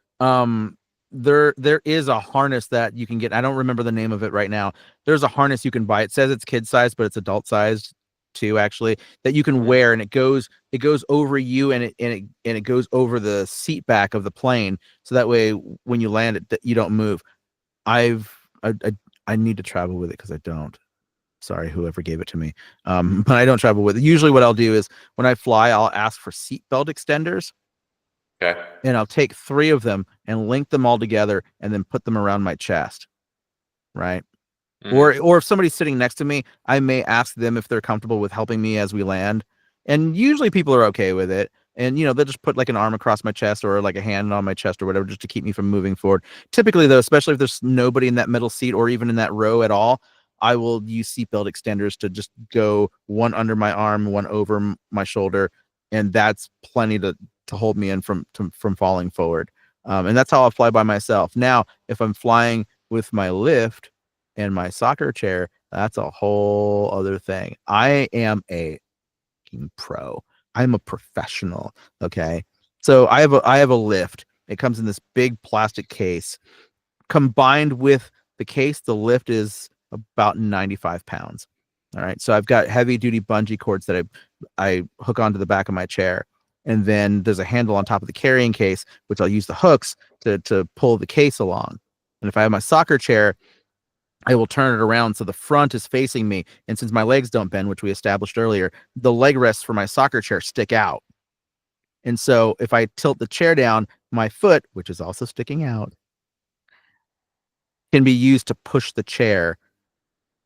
there is a harness that you can get. I don't remember the name of it right now. There's a harness you can buy. It says it's kid size, but it's adult sized too, actually, that you can wear, and it goes over you and it goes over the seat back of the plane, so that way when you land it, you don't move. I need to travel with it because I don't. Sorry, whoever gave it to me. But I don't travel with it. Usually what I'll do is when I fly, I'll ask for seatbelt extenders. Okay. And I'll take 3 of them and link them all together and then put them around my chest. Right. Or if somebody's sitting next to me, I may ask them if they're comfortable with helping me as we land. And usually people are okay with it. And, they'll just put like an arm across my chest or like a hand on my chest or whatever, just to keep me from moving forward. Typically, though, especially if there's nobody in that middle seat or even in that row at all, I will use seatbelt extenders to just go one under my arm, one over my shoulder. And that's plenty to hold me in from falling forward. And that's how I'll fly by myself. Now, if I'm flying with my lift and my soccer chair, that's a whole other thing. I am a pro. I'm a professional. Okay. So I have a lift. It comes in this big plastic case. Combined with the case, the lift is about 95 pounds. All right. So I've got heavy duty bungee cords that I hook onto the back of my chair. And then there's a handle on top of the carrying case, which I'll use the hooks to pull the case along. And if I have my soccer chair, I will turn it around so the front is facing me. And since my legs don't bend, which we established earlier, the leg rests for my soccer chair stick out. And so if I tilt the chair down, my foot, which is also sticking out, can be used to push the chair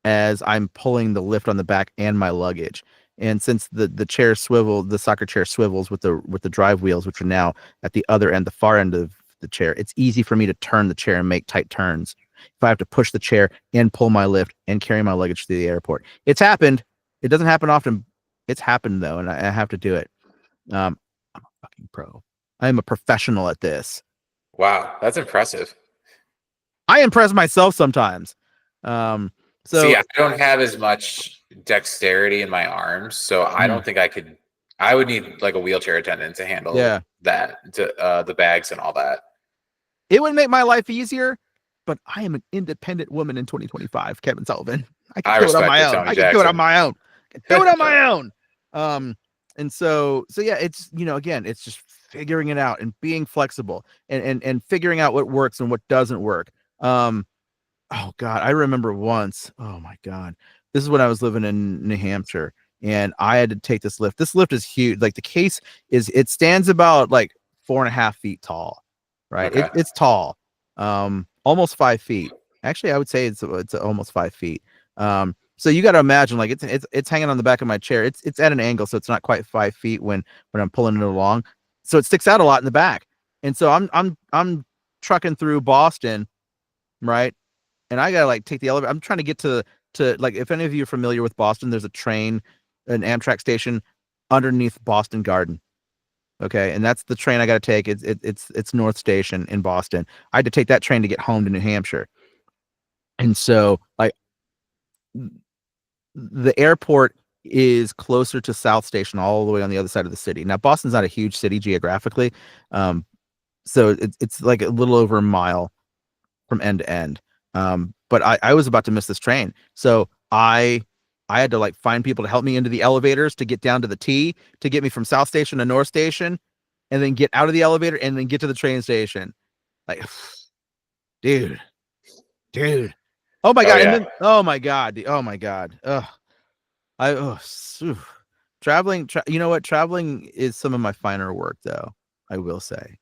as I'm pulling the lift on the back and my luggage. And since the chair swivel, the soccer chair swivels with the drive wheels, which are now at the other end, the far end of the chair. It's easy for me to turn the chair and make tight turns. If I have to push the chair and pull my lift and carry my luggage to the airport, it's happened. It doesn't happen often. It's happened though, and I have to do it. I'm a fucking pro. I am a professional at this. Wow, that's impressive. I impress myself sometimes. So see, I don't have as much dexterity in my arms, so I don't think I could. I would need like a wheelchair attendant to handle that, to the bags and all that. It would make my life easier, but I am an independent woman in 2025, Kevin Sullivan. I can do it on my own. I can do it on my own. Do it on my own. And so yeah, it's, you know, again, it's just figuring it out and being flexible and figuring out what works and what doesn't work. Oh God, I remember once, oh my God, this is when I was living in New Hampshire and I had to take this lift. This lift is huge. Like the case it stands about like 4.5 feet tall, right? Okay. It's tall, almost 5 feet. Actually, I would say it's almost 5 feet. So you got to imagine, like it's hanging on the back of my chair. It's at an angle, so it's not quite 5 feet when I'm pulling it along. So it sticks out a lot in the back. And so I'm trucking through Boston, right? And I gotta like take the elevator. I'm trying to get to like, if any of you are familiar with Boston, there's a train, an Amtrak station underneath Boston Garden. Okay, and that's the train I got to take. It's North Station in Boston. I had to take that train to get home to New Hampshire. And so like the airport is closer to South Station, all the way on the other side of the city. Now Boston's not a huge city geographically, so it's like a little over a mile from end to end. But I was about to miss this train, so I had to like find people to help me into the elevators to get down to the T to get me from South Station to North Station, and then get out of the elevator and then get to the train station. Like, dude. Oh my God. Yeah. And then, oh my God. Oh my God. Traveling. You know what? Traveling is some of my finer work, though. I will say.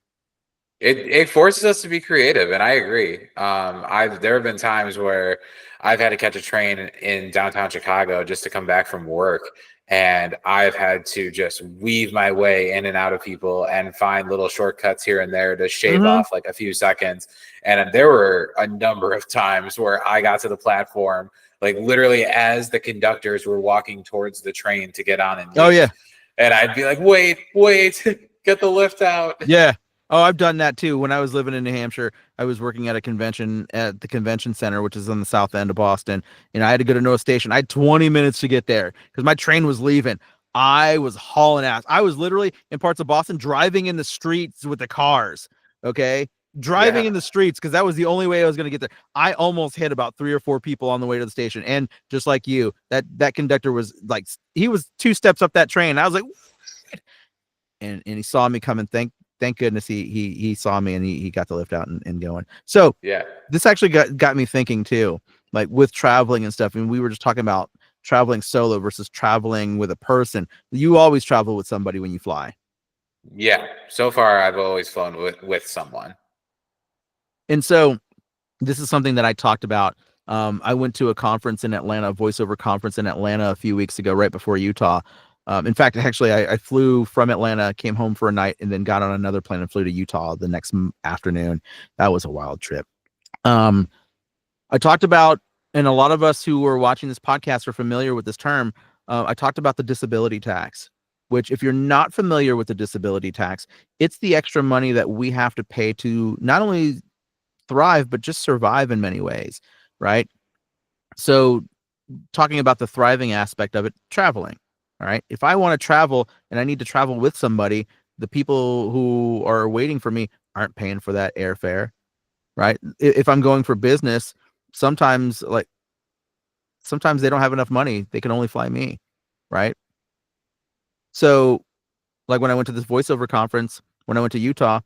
It forces us to be creative, and I agree. There have been times where I've had to catch a train in downtown Chicago just to come back from work, and I've had to just weave my way in and out of people and find little shortcuts here and there to shave off like a few seconds. And there were a number of times where I got to the platform, like literally as the conductors were walking towards the train to get on and leave. Oh yeah, and I'd be like, wait, get the lift out. Yeah. Oh, I've done that too. When I was living in New Hampshire, I was working at a convention at the convention center, which is on the south end of Boston. And I had to go to North Station. I had 20 minutes to get there because my train was leaving. I was hauling ass. I was literally in parts of Boston driving in the streets with the cars. Okay. Driving in the streets because that was the only way I was going to get there. I almost hit about 3 or 4 people on the way to the station. And just like you, that conductor was like, he was 2 steps up that train. I was like, what? And he saw me coming. Thank goodness he saw me and he got the lift out and going. So yeah, this actually got me thinking too, like with traveling and stuff. And we were just talking about traveling solo versus traveling with a person. You always travel with somebody when you fly. Yeah. So far, I've always flown with someone. And so this is something that I talked about. I went to a conference in Atlanta, a voiceover conference in Atlanta a few weeks ago, right before Utah. In fact, actually, I flew from Atlanta, came home for a night, and then got on another plane and flew to Utah the next afternoon. That was a wild trip. I talked about, and a lot of us who are watching this podcast are familiar with this term. I talked about the disability tax, which if you're not familiar with the disability tax, it's the extra money that we have to pay to not only thrive, but just survive in many ways, right? So talking about the thriving aspect of it, traveling. All right. If I want to travel and I need to travel with somebody, the people who are waiting for me aren't paying for that airfare. Right. If I'm going for business, sometimes they don't have enough money. They can only fly me. Right. So like when I went to this voiceover conference, when I went to Utah,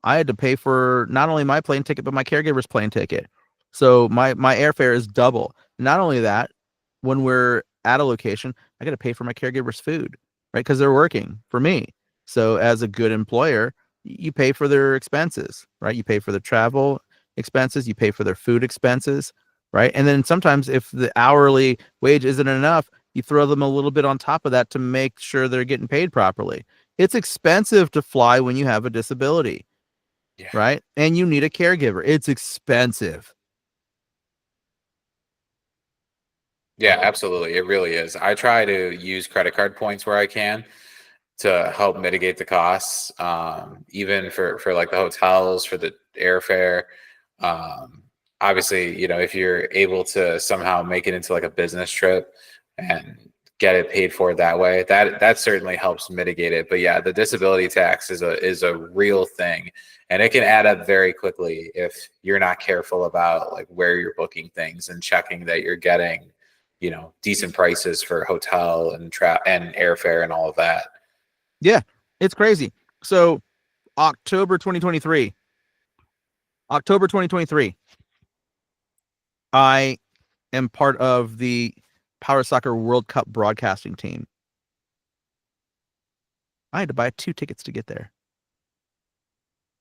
I had to pay for not only my plane ticket, but my caregiver's plane ticket. So my airfare is double. Not only that, when we're at a location, I got to pay for my caregiver's food, right? Because they're working for me. So as a good employer, you pay for their expenses, right? You pay for their travel expenses, you pay for their food expenses, right? And then sometimes if the hourly wage isn't enough, you throw them a little bit on top of that to make sure they're getting paid properly. It's expensive to fly when you have a disability. Yeah. right? And you need a caregiver. It's expensive. Yeah, absolutely. It really is. I try to use credit card points where I can to help mitigate the costs, even for like the hotels, for the airfare. Um, Obviously, if you're able to somehow make it into like a business trip and get it paid for that way, that certainly helps mitigate it. But yeah, the disability tax is a real thing, and it can add up very quickly if you're not careful about like where you're booking things and checking that you're getting, decent prices for hotel and and airfare and all of that. Yeah, it's crazy. So October 2023, October 2023, I am part of the Power Soccer World Cup broadcasting team. I had to buy 2 tickets to get there.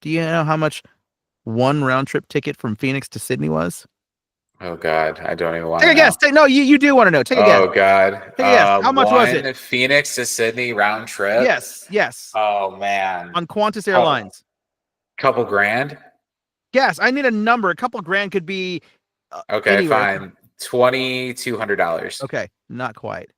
Do you know how much one round trip ticket from Phoenix to Sydney was? Oh God, I don't even want Take to a guess. know. No, you do want to know. Take a guess. Oh God. Take a guess. How much was it? One Phoenix to Sydney round trip. Yes. Oh man. On Qantas Oh, Airlines. couple grand. Yes, I need a number. A couple grand could be Okay, anywhere. fine. $2,200. Okay, not quite.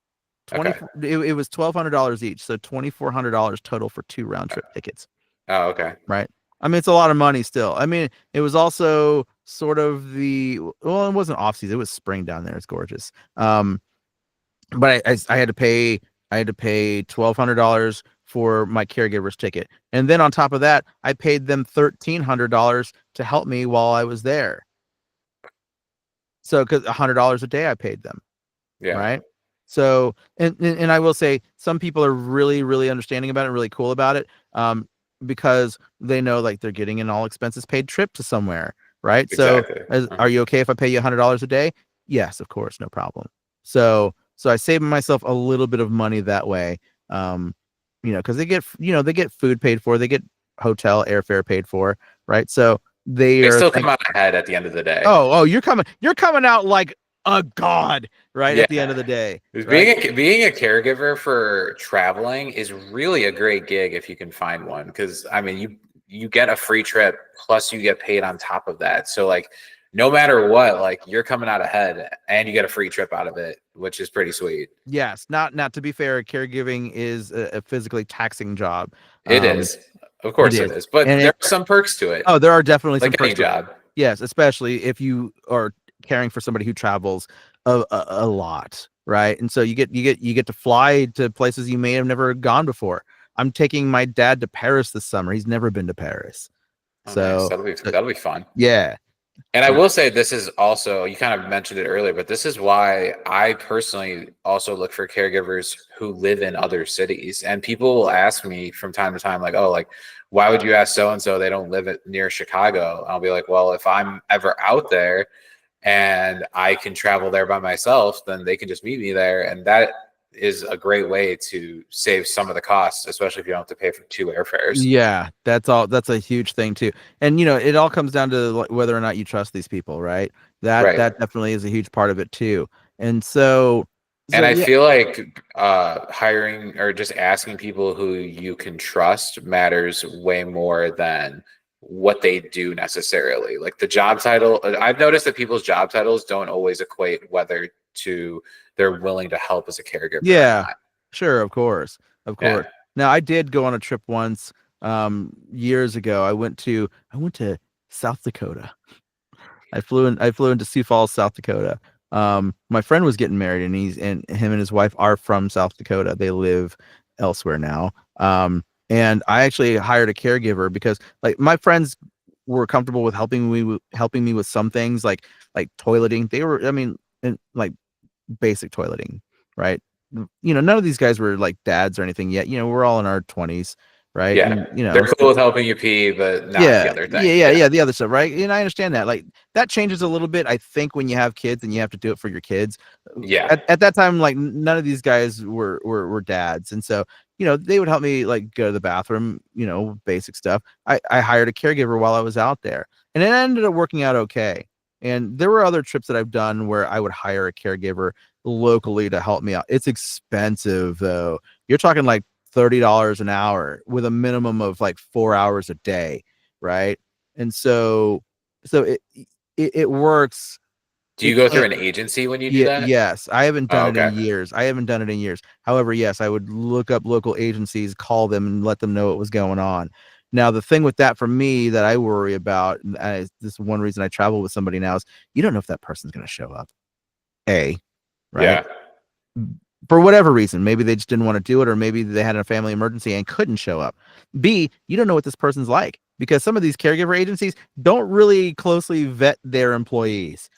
Okay. It was $1,200 each, so $2,400 total for 2 round trip tickets. Oh, okay. Right. I mean, it's a lot of money still. I mean, it was also sort of it wasn't off season. It was spring down there. It's gorgeous. But I had to pay $1,200 for my caregiver's ticket, and then on top of that, I paid them $1,300 to help me while I was there. So, because $100 a day I paid them. Yeah. Right. So, and I will say some people are really, really understanding about it, really cool about it. Because they know like they're getting an all expenses paid trip to somewhere. Right. Exactly. So are you okay if I pay you $100 a day? Yes, of course. No problem. So I save myself a little bit of money that way. Cause they get food paid for, they get hotel airfare paid for. Right. So They still come out ahead at the end of the day. Oh, you're coming out like a god, right? At the end of the day. Right? Being a caregiver for traveling is really a great gig if you can find one. Because I mean, you get a free trip plus you get paid on top of that. So like, no matter what, like you're coming out ahead and you get a free trip out of it, which is pretty sweet. Yes, not to be fair, caregiving is a physically taxing job. It is, of course, it is. But there are some perks to it. Oh, there are definitely some like perks any job. Yes, especially if you are caring for somebody who travels a lot, right? And so you get to fly to places you may have never gone before. I'm taking my dad to Paris this summer. He's never been to Paris. Oh, so nice. That'll be fun. Yeah. And I will say this is also, you kind of mentioned it earlier, but this is why I personally also look for caregivers who live in other cities. And people will ask me from time to time, like, oh, like, why would you ask so-and-so? They don't live near Chicago. I'll be like, well, if I'm ever out there and I can travel there by myself, then they can just meet me there. And that is a great way to save some of the costs, especially if you don't have to pay for 2 airfares. Yeah, that's a huge thing too. And it all comes down to whether or not you trust these people, right? That definitely is a huge part of it too. And so I feel like hiring or just asking people who you can trust matters way more than what they do necessarily. Like the job title, I've noticed that people's job titles don't always equate whether they're willing to help as a caregiver. Yeah, sure, of course. Yeah. Now I did go on a trip once years ago. I went to South Dakota. I flew into Sioux Falls, South Dakota. My friend was getting married, and him and his wife are from South Dakota. They live elsewhere now. And I actually hired a caregiver because like my friends were comfortable with helping me with some things like toileting. They were, I mean, like basic toileting, right? None of these guys were like dads or anything yet. We're all in our 20s, right? Yeah. And, they're cool with helping you pee, but not the other thing. Yeah, the other stuff, right? And I understand that. Like that changes a little bit, I think, when you have kids and you have to do it for your kids. Yeah. At that time, like none of these guys were dads, and so they would help me like go to the bathroom, basic stuff. I hired a caregiver while I was out there, and it ended up working out okay. And there were other trips that I've done where I would hire a caregiver locally to help me out. It's expensive though. You're talking like $30 an hour with a minimum of like 4 hours a day, right? And so it works. Do you It go through can't. an agency when you do Yeah, that? yes, I haven't done Oh, it in okay. years. I haven't done it in years. However, yes, I would look up local agencies, call them, and let them know what was going on. Now, the thing with that for me that I worry about, and this is one reason I travel with somebody now, is you don't know if that person's going to show up. A, right? Yeah. For whatever reason, maybe they just didn't want to do it, or maybe they had a family emergency and couldn't show up. B, you don't know what this person's like, because some of these caregiver agencies don't really closely vet their employees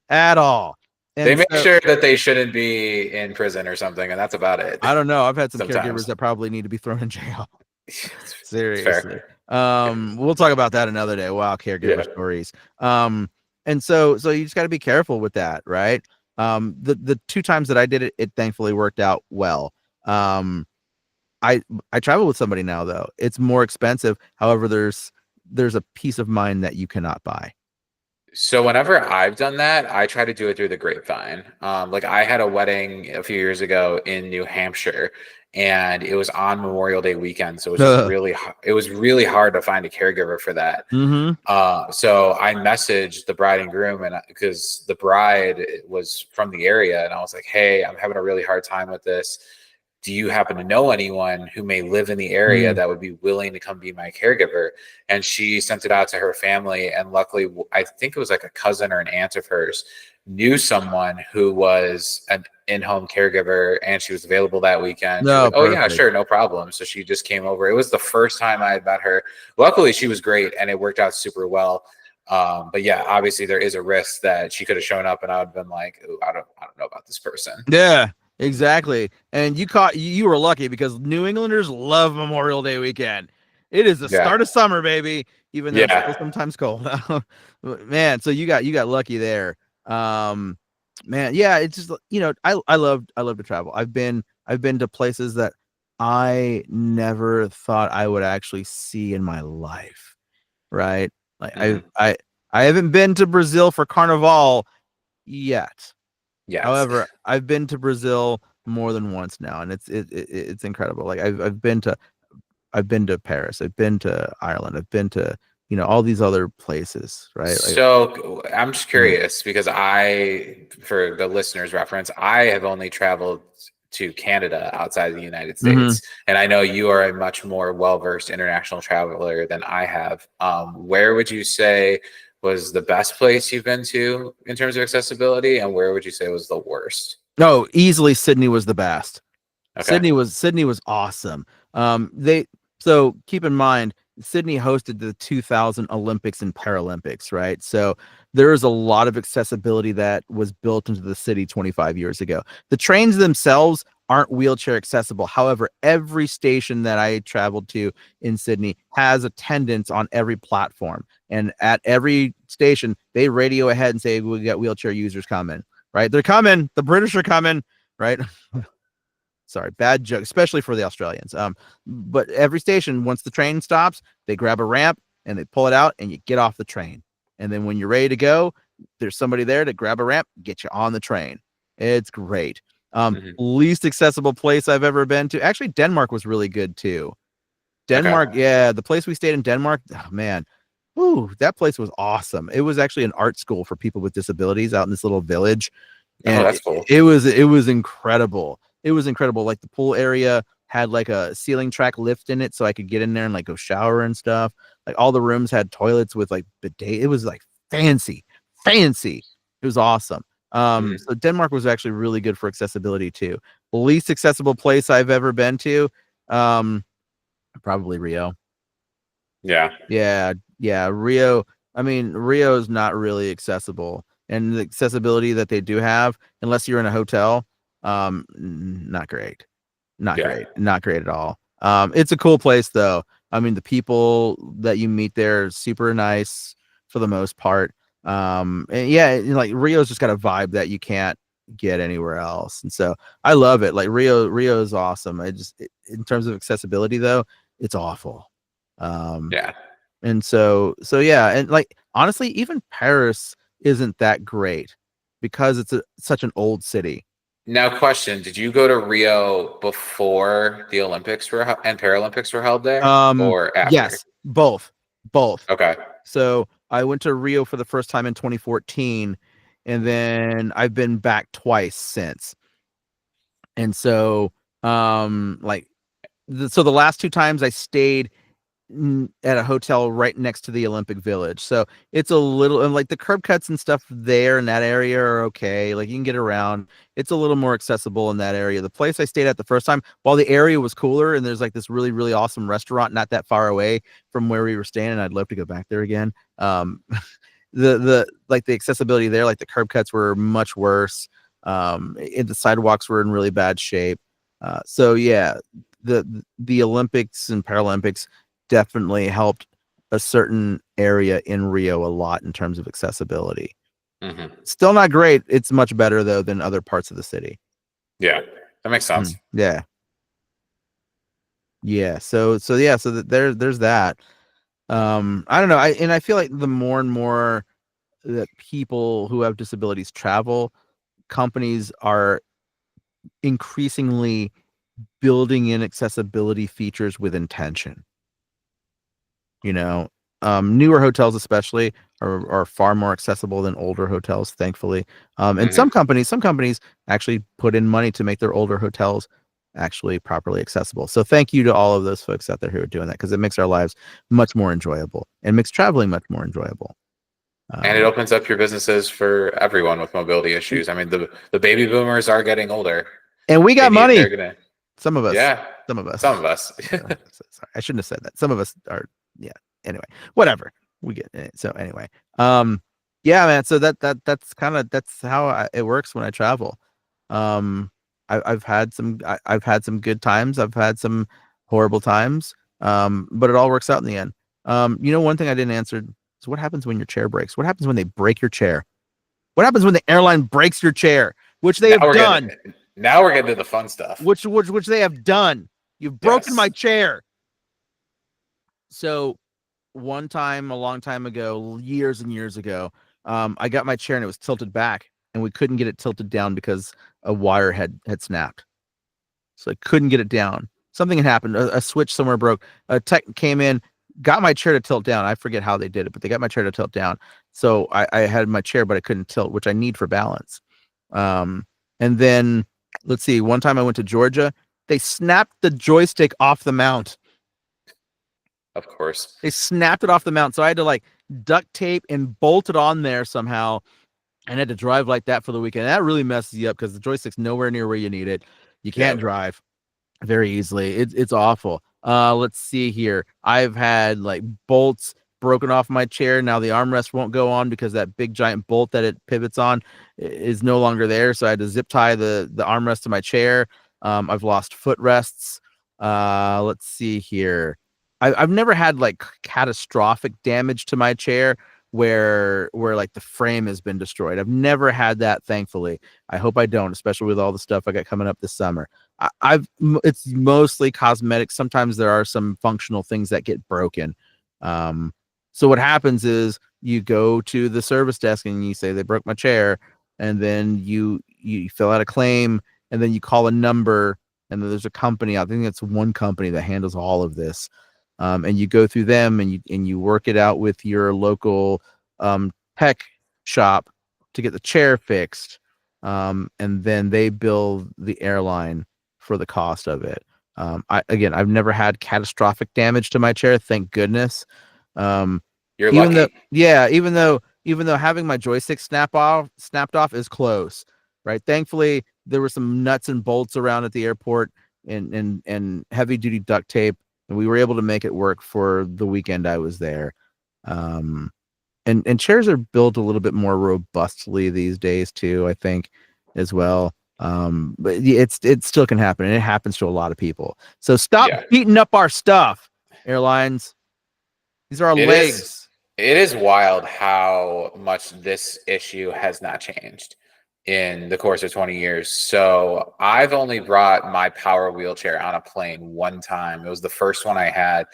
at all. They And make so sure that they shouldn't be in prison or something, and that's about it. I don't know. I've had some caregivers Sometimes. that probably need to be thrown in jail. It's Seriously. fair. We'll talk about that another day. Wow, caregiver Yeah. stories. And so you just got to be careful with that, right? The two times that I did it, it thankfully worked out well. Um, I travel with somebody now though. It's more expensive. However, there's a peace of mind that you cannot buy. So whenever I've done that, I try to do it through the grapevine. Like I had a wedding a few years ago in New Hampshire, and it was on Memorial Day weekend, so it was just it was really hard to find a caregiver for that. Mm-hmm. So I messaged the bride and groom, and because the bride was from the area, and I was like, "Hey, I'm having a really hard time with this. Do you happen to know anyone who may live in the area that would be willing to come be my caregiver?" And she sent it out to her family. And luckily, I think it was like a cousin or an aunt of hers knew someone who was an in-home caregiver, and she was available that weekend. She was No, like, "Oh yeah, perfect. sure, no problem." So she just came over. It was the first time I had met her. Luckily, she was great, and it worked out super well. But yeah, obviously there is a risk that she could have shown up, and I would have been like, "Ooh, I don't know about this person." Yeah, exactly. And you were lucky because New Englanders love Memorial Day weekend. It is the Yeah, start of summer, baby, even though it's still yeah. sometimes cold. Man, so you got lucky there. Um man, yeah, it's just I love to travel. I've been to places that I never thought I would actually see in my life, right? Like Mhm. I haven't been to Brazil for Carnival yet. Yes. However, I've been to Brazil more than once now, and it's incredible. Like I've been to Paris, I've been to Ireland, I've been to all these other places, right? Like, So I'm just mm, curious because for the listeners' reference, I have only traveled to Canada outside of the United mhm. States, and I know you are a much more well-versed international traveler than I have. Where would you say was the best place you've been to in terms of accessibility, and where would you say was the worst? No, easily Sydney was the best. Okay. Sydney was awesome. They so keep in mind Sydney hosted the 2000 Olympics and Paralympics, right? So there is a lot of accessibility that was built into the city 25 years ago. The trains themselves aren't wheelchair accessible. However, every station that I traveled to in Sydney has attendants on every platform, and at every station they radio ahead and say we got wheelchair users coming. Right? They're coming. The British are coming. Right? Sorry, bad joke, especially for the Australians. But every station, once the train stops, they grab a ramp and they pull it out, and you get off the train. And then when you're ready to go, there's somebody there to grab a ramp, get you on the train. It's great. Hmm. Least accessible place I've ever been to. Actually, Denmark was really good too. Okay. Denmark, yeah, the place we stayed in Denmark, oh man, ooh, that place was awesome. It was actually an art school for people with disabilities out in this little village, Oh, and that's cool. it was incredible. It was incredible. Like the pool area had like a ceiling track lift in it, so I could get in there and like go shower and stuff. Like all the rooms had toilets with like bidet. It was like fancy, fancy. It was awesome. Mhm. So Denmark was actually really good for accessibility too. The least accessible place I've ever been to, um, probably Rio. Yeah. Yeah, Rio. I mean, Rio is not really accessible, and the accessibility that they do have, unless you're in a hotel, not great, not Yeah. great, not great at all. It's a cool place though. I mean, the people that you meet there are super nice for the most part. And yeah, like Rio's just got a vibe that you can't get anywhere else, and so I love it. Like Rio is awesome. In terms of accessibility though, it's awful. Um, Yeah. and so yeah, and like honestly, even Paris isn't that great because it's such an old city. Now, question: did you go to Rio before the Olympics and Paralympics were held there, or after? Yes, both. both. Okay. So I went to Rio for the first time in 2014, and then I've been back twice since. And so, like, so the last two times I stayed at a hotel right next to the Olympic Village. So it's a little, and like the curb cuts and stuff there in that area are okay. Like you can get around. It's a little more accessible in that area. The place I stayed at the first time, while the area was cooler and there's like this really, really awesome restaurant not that far away from where we were staying, and I'd love to go back there again. The like the accessibility there, like the curb cuts were much worse. The sidewalks were in really bad shape. So yeah, the Olympics and Paralympics definitely helped a certain area in Rio a lot in terms of accessibility. Mm-hmm. Still not great. It's much better though than other parts of the city. Yeah, that makes sense. Yeah. Yeah. So there's that. I don't know. I feel like the more and more that people who have disabilities travel, companies are increasingly building in accessibility features with intention. You know, newer hotels especially are far more accessible than older hotels, thankfully. And some companies actually put in money to make their older hotels actually properly accessible. So thank you to all of those folks out there who are doing that, because it makes our lives much more enjoyable and makes traveling much more enjoyable. And it opens up your businesses for everyone with mobility issues. I mean, the baby boomers are getting older, and we got money. They're gonna, some of us. Yeah, some of us. Sorry, I shouldn't have said that. Some of us are. Yeah. Anyway, whatever. We get it. So anyway, yeah, man. So that's how it works when I travel. I've had some good times. I've had some horrible times. But it all works out in the end. One thing I didn't answer is what happens when your chair breaks? What happens when they break your chair? What happens when the airline breaks your chair? Which they have done. Now we're getting to the fun stuff. Which they have done. You've broken my chair. So one time, a long time ago, years and years ago, I got my chair and it was tilted back, and we couldn't get it tilted down because a wire had snapped. So I couldn't get it down. Something had happened. A switch somewhere broke. A tech came in, got my chair to tilt down. I forget how they did it, but they got my chair to tilt down. So I had my chair, but I couldn't tilt, which I need for balance. And then let's see. One time I went to Georgia. They snapped the joystick off the mount. Of course. They snapped it off the mount. So I had to like duct tape and bolt it on there somehow, and had to drive like that for the weekend. That really messes you up because the joystick's nowhere near where you need it. You can't drive very easily. It's awful. Let's see here. I've had like bolts broken off my chair. Now the armrest won't go on because that big giant bolt that it pivots on is no longer there. So I had to zip tie the armrest to my chair. I've lost footrests. Let's see here. I've never had like catastrophic damage to my chair where like the frame has been destroyed. I've never had that, thankfully. I hope I don't, especially with all the stuff I got coming up this summer. It's mostly cosmetic. Sometimes there are some functional things that get broken. So what happens is you go to the service desk and you say they broke my chair, and then you fill out a claim, and then you call a number, and then there's a company. I think it's one company that handles all of this. And you go through them and you work it out with your local tech shop to get the chair fixed. And then they bill the airline for the cost of it. I've never had catastrophic damage to my chair, thank goodness. You're lucky. Even though having my joystick snapped off is close, right? Thankfully, there were some nuts and bolts around at the airport and heavy duty duct tape, and we were able to make it work for the weekend I was there. And chairs are built a little bit more robustly these days too, I think, as well. But it still can happen, and it happens to a lot of people. So stop beating up our stuff, airlines. These are our legs. It is wild how much this issue has not changed in the course of 20 years. So I've only brought my power wheelchair on a plane one time. It was the first one I had.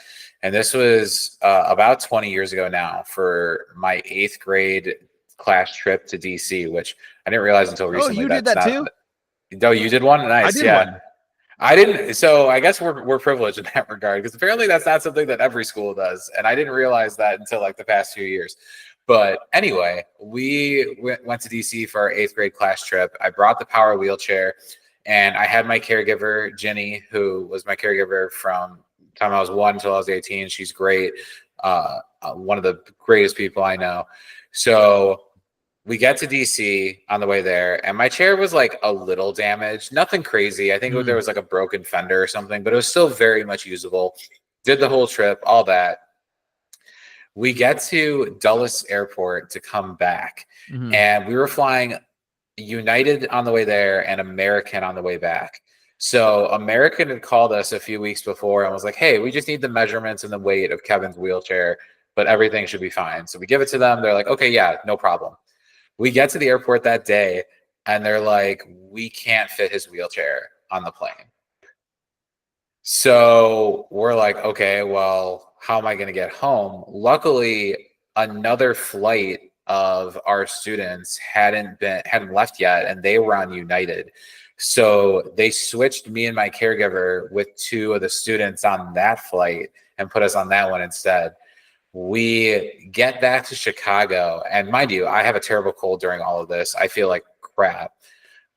And this was about 20 years ago now for my 8th grade class trip to DC, which I didn't realize until recently. Oh, you did that too? No, you did one? Nice. I did one. I didn't. So I guess we're privileged in that regard because apparently that's not something that every school does, and I didn't realize that until like the past few years. But anyway, we went to DC for our 8th grade class trip. I brought the power wheelchair, and I had my caregiver Jenny, who was my caregiver from the time I was 1 until I was 18. She's great, one of the greatest people I know. So we get to DC on the way there, and my chair was like a little damaged, nothing crazy. I think there was like a broken fender or something, but it was still very much usable. Did the whole trip, all that. We get to Dulles Airport to come back, and we were flying United on the way there and American on the way back. So American had called us a few weeks before and was like, hey, we just need the measurements and the weight of Kevin's wheelchair, but everything should be fine. So we give it to them. They're like, okay, yeah, no problem. We get to the airport that day, and they're like, we can't fit his wheelchair on the plane. So we're like, okay, well, how am I going to get home? Luckily, another flight of our students hadn't left yet, and they were on United. So they switched me and my caregiver with 2 of the students on that flight and put us on that one instead. We get back to Chicago, and mind you, I have a terrible cold during all of this. I feel like crap.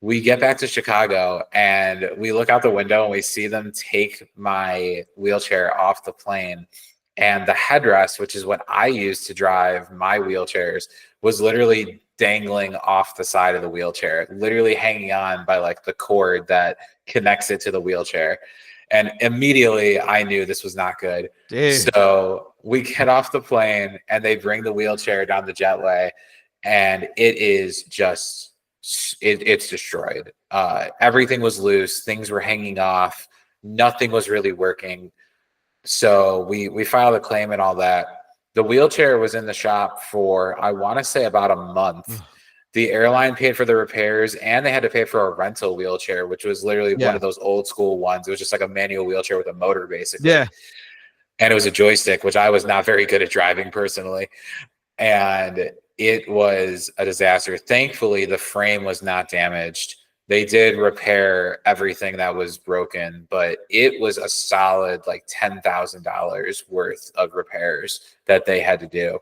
We get back to Chicago, and we look out the window, and we see them take my wheelchair off the plane. And the headrest, which is what I use to drive my wheelchairs, was literally dangling off the side of the wheelchair, literally hanging on by like the cord that connects it to the wheelchair. And immediately I knew this was not good. Dude. So we get off the plane, and they bring the wheelchair down the jetway, and it is just, it's destroyed. Everything was loose. Things were hanging off. Nothing was really working. So we filed a claim and all that. The wheelchair was in the shop for, I want to say, about a month. The airline paid for the repairs, and they had to pay for a rental wheelchair, which was literally one of those old school ones. It was just like a manual wheelchair with a motor, basically. Yeah. And it was a joystick, which I was not very good at driving personally. And it was a disaster. Thankfully, the frame was not damaged. They did repair everything that was broken, but it was a solid like $10,000 worth of repairs that they had to do.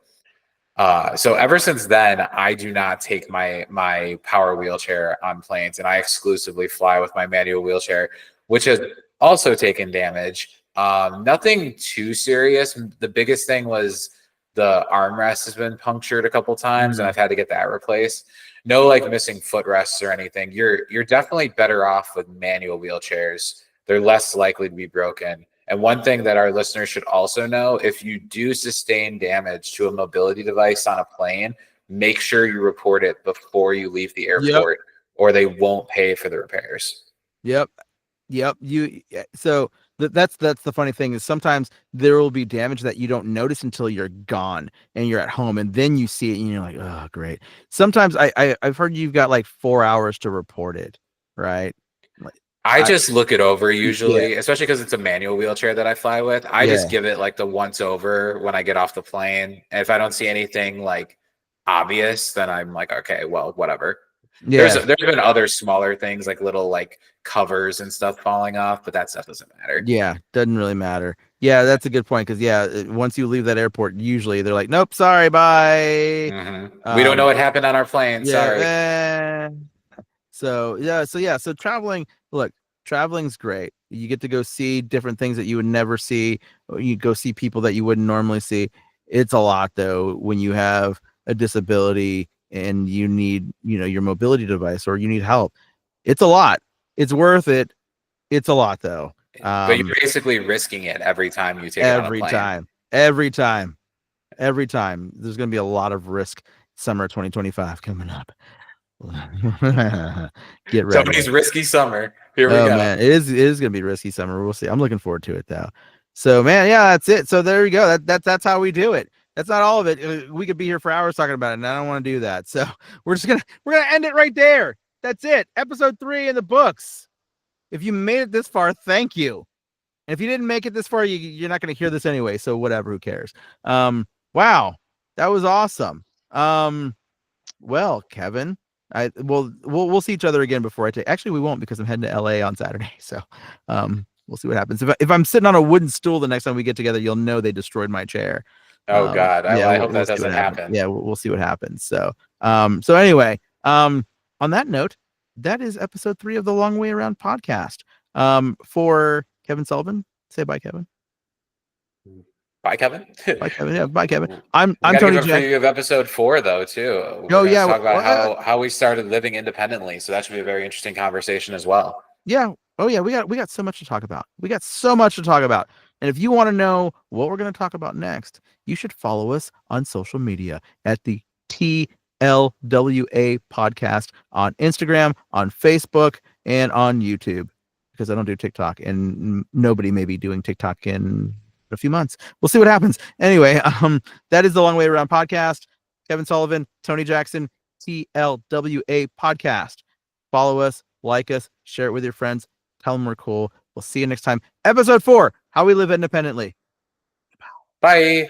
So ever since then, I do not take my power wheelchair on planes, and I exclusively fly with my manual wheelchair, which has also taken damage. Nothing too serious. The biggest thing was the armrest has been punctured a couple times, and I've had to get that replaced. No like missing footrests or anything. You're definitely better off with manual wheelchairs. They're less likely to be broken. And one thing that our listeners should also know, if you do sustain damage to a mobility device on a plane, make sure you report it before you leave the airport, or they won't pay for the repairs. Yep. So that's the funny thing is sometimes there will be damage that you don't notice until you're gone and you're at home, and then you see it and you're like, oh, great. Sometimes I've heard you've got like 4 hours to report it, right? I just look it over usually, especially because it's a manual wheelchair that I fly with. I just give it like the once over when I get off the plane. And if I don't see anything like obvious, then I'm like, okay, well, whatever. Yeah. There's been other smaller things like little like covers and stuff falling off, but that stuff doesn't matter. Yeah, doesn't really matter. Yeah, that's a good point, because once you leave that airport, usually they're like, nope, sorry, bye. We don't know what happened on our plane. Sorry. So traveling, look, traveling's great. You get to go see different things that you would never see. You go see people that you wouldn't normally see. It's a lot though when you have a disability and you need, your mobility device, or you need help. It's a lot. It's worth it. It's a lot though. But you're basically risking it every time you take it on a plane. Every time. There's going to be a lot of risk. Summer 2025 coming up. Get ready. Somebody's risky summer. Here we go. Man, it is gonna be risky summer. We'll see. I'm looking forward to it though. So man, yeah, that's it. So there we go. That's how we do it. That's not all of it. We could be here for hours talking about it, and I don't want to do that. So we're gonna end it right there. That's it. Episode 3 in the books. If you made it this far, thank you. And if you didn't make it this far, you're not gonna hear this anyway. So whatever, who cares? Wow, that was awesome. Well, Kevin. We'll see each other again before I take. Actually, we won't because I'm heading to LA on Saturday. So, we'll see what happens. If I'm sitting on a wooden stool the next time we get together, you'll know they destroyed my chair. Oh God, I hope we'll that doesn't happen. Yeah, we'll see what happens. So, anyway, on that note, that is episode 3 of the Long Way Around podcast. For Kevin Sullivan, say bye, Kevin. Bye, Kevin. Bye, Kevin. Yeah, bye, Kevin. I'm give Tony a preview of episode 4 though too. Talk about how we started living independently. So that should be a very interesting conversation as well. Yeah. Oh yeah, we got so much to talk about. And if you want to know what we're going to talk about next, you should follow us on social media at the TLWA podcast on Instagram, on Facebook, and on YouTube, because I don't do TikTok, and nobody may be doing TikTok in a few months. We'll see what happens. Anyway, that is the Long Way Around podcast. Kevin Sullivan, Tony Jackson, TLWA podcast. Follow us, like us, share it with your friends, tell them we're cool. We'll see you next time. Episode 4, How We Live Independently. Bye.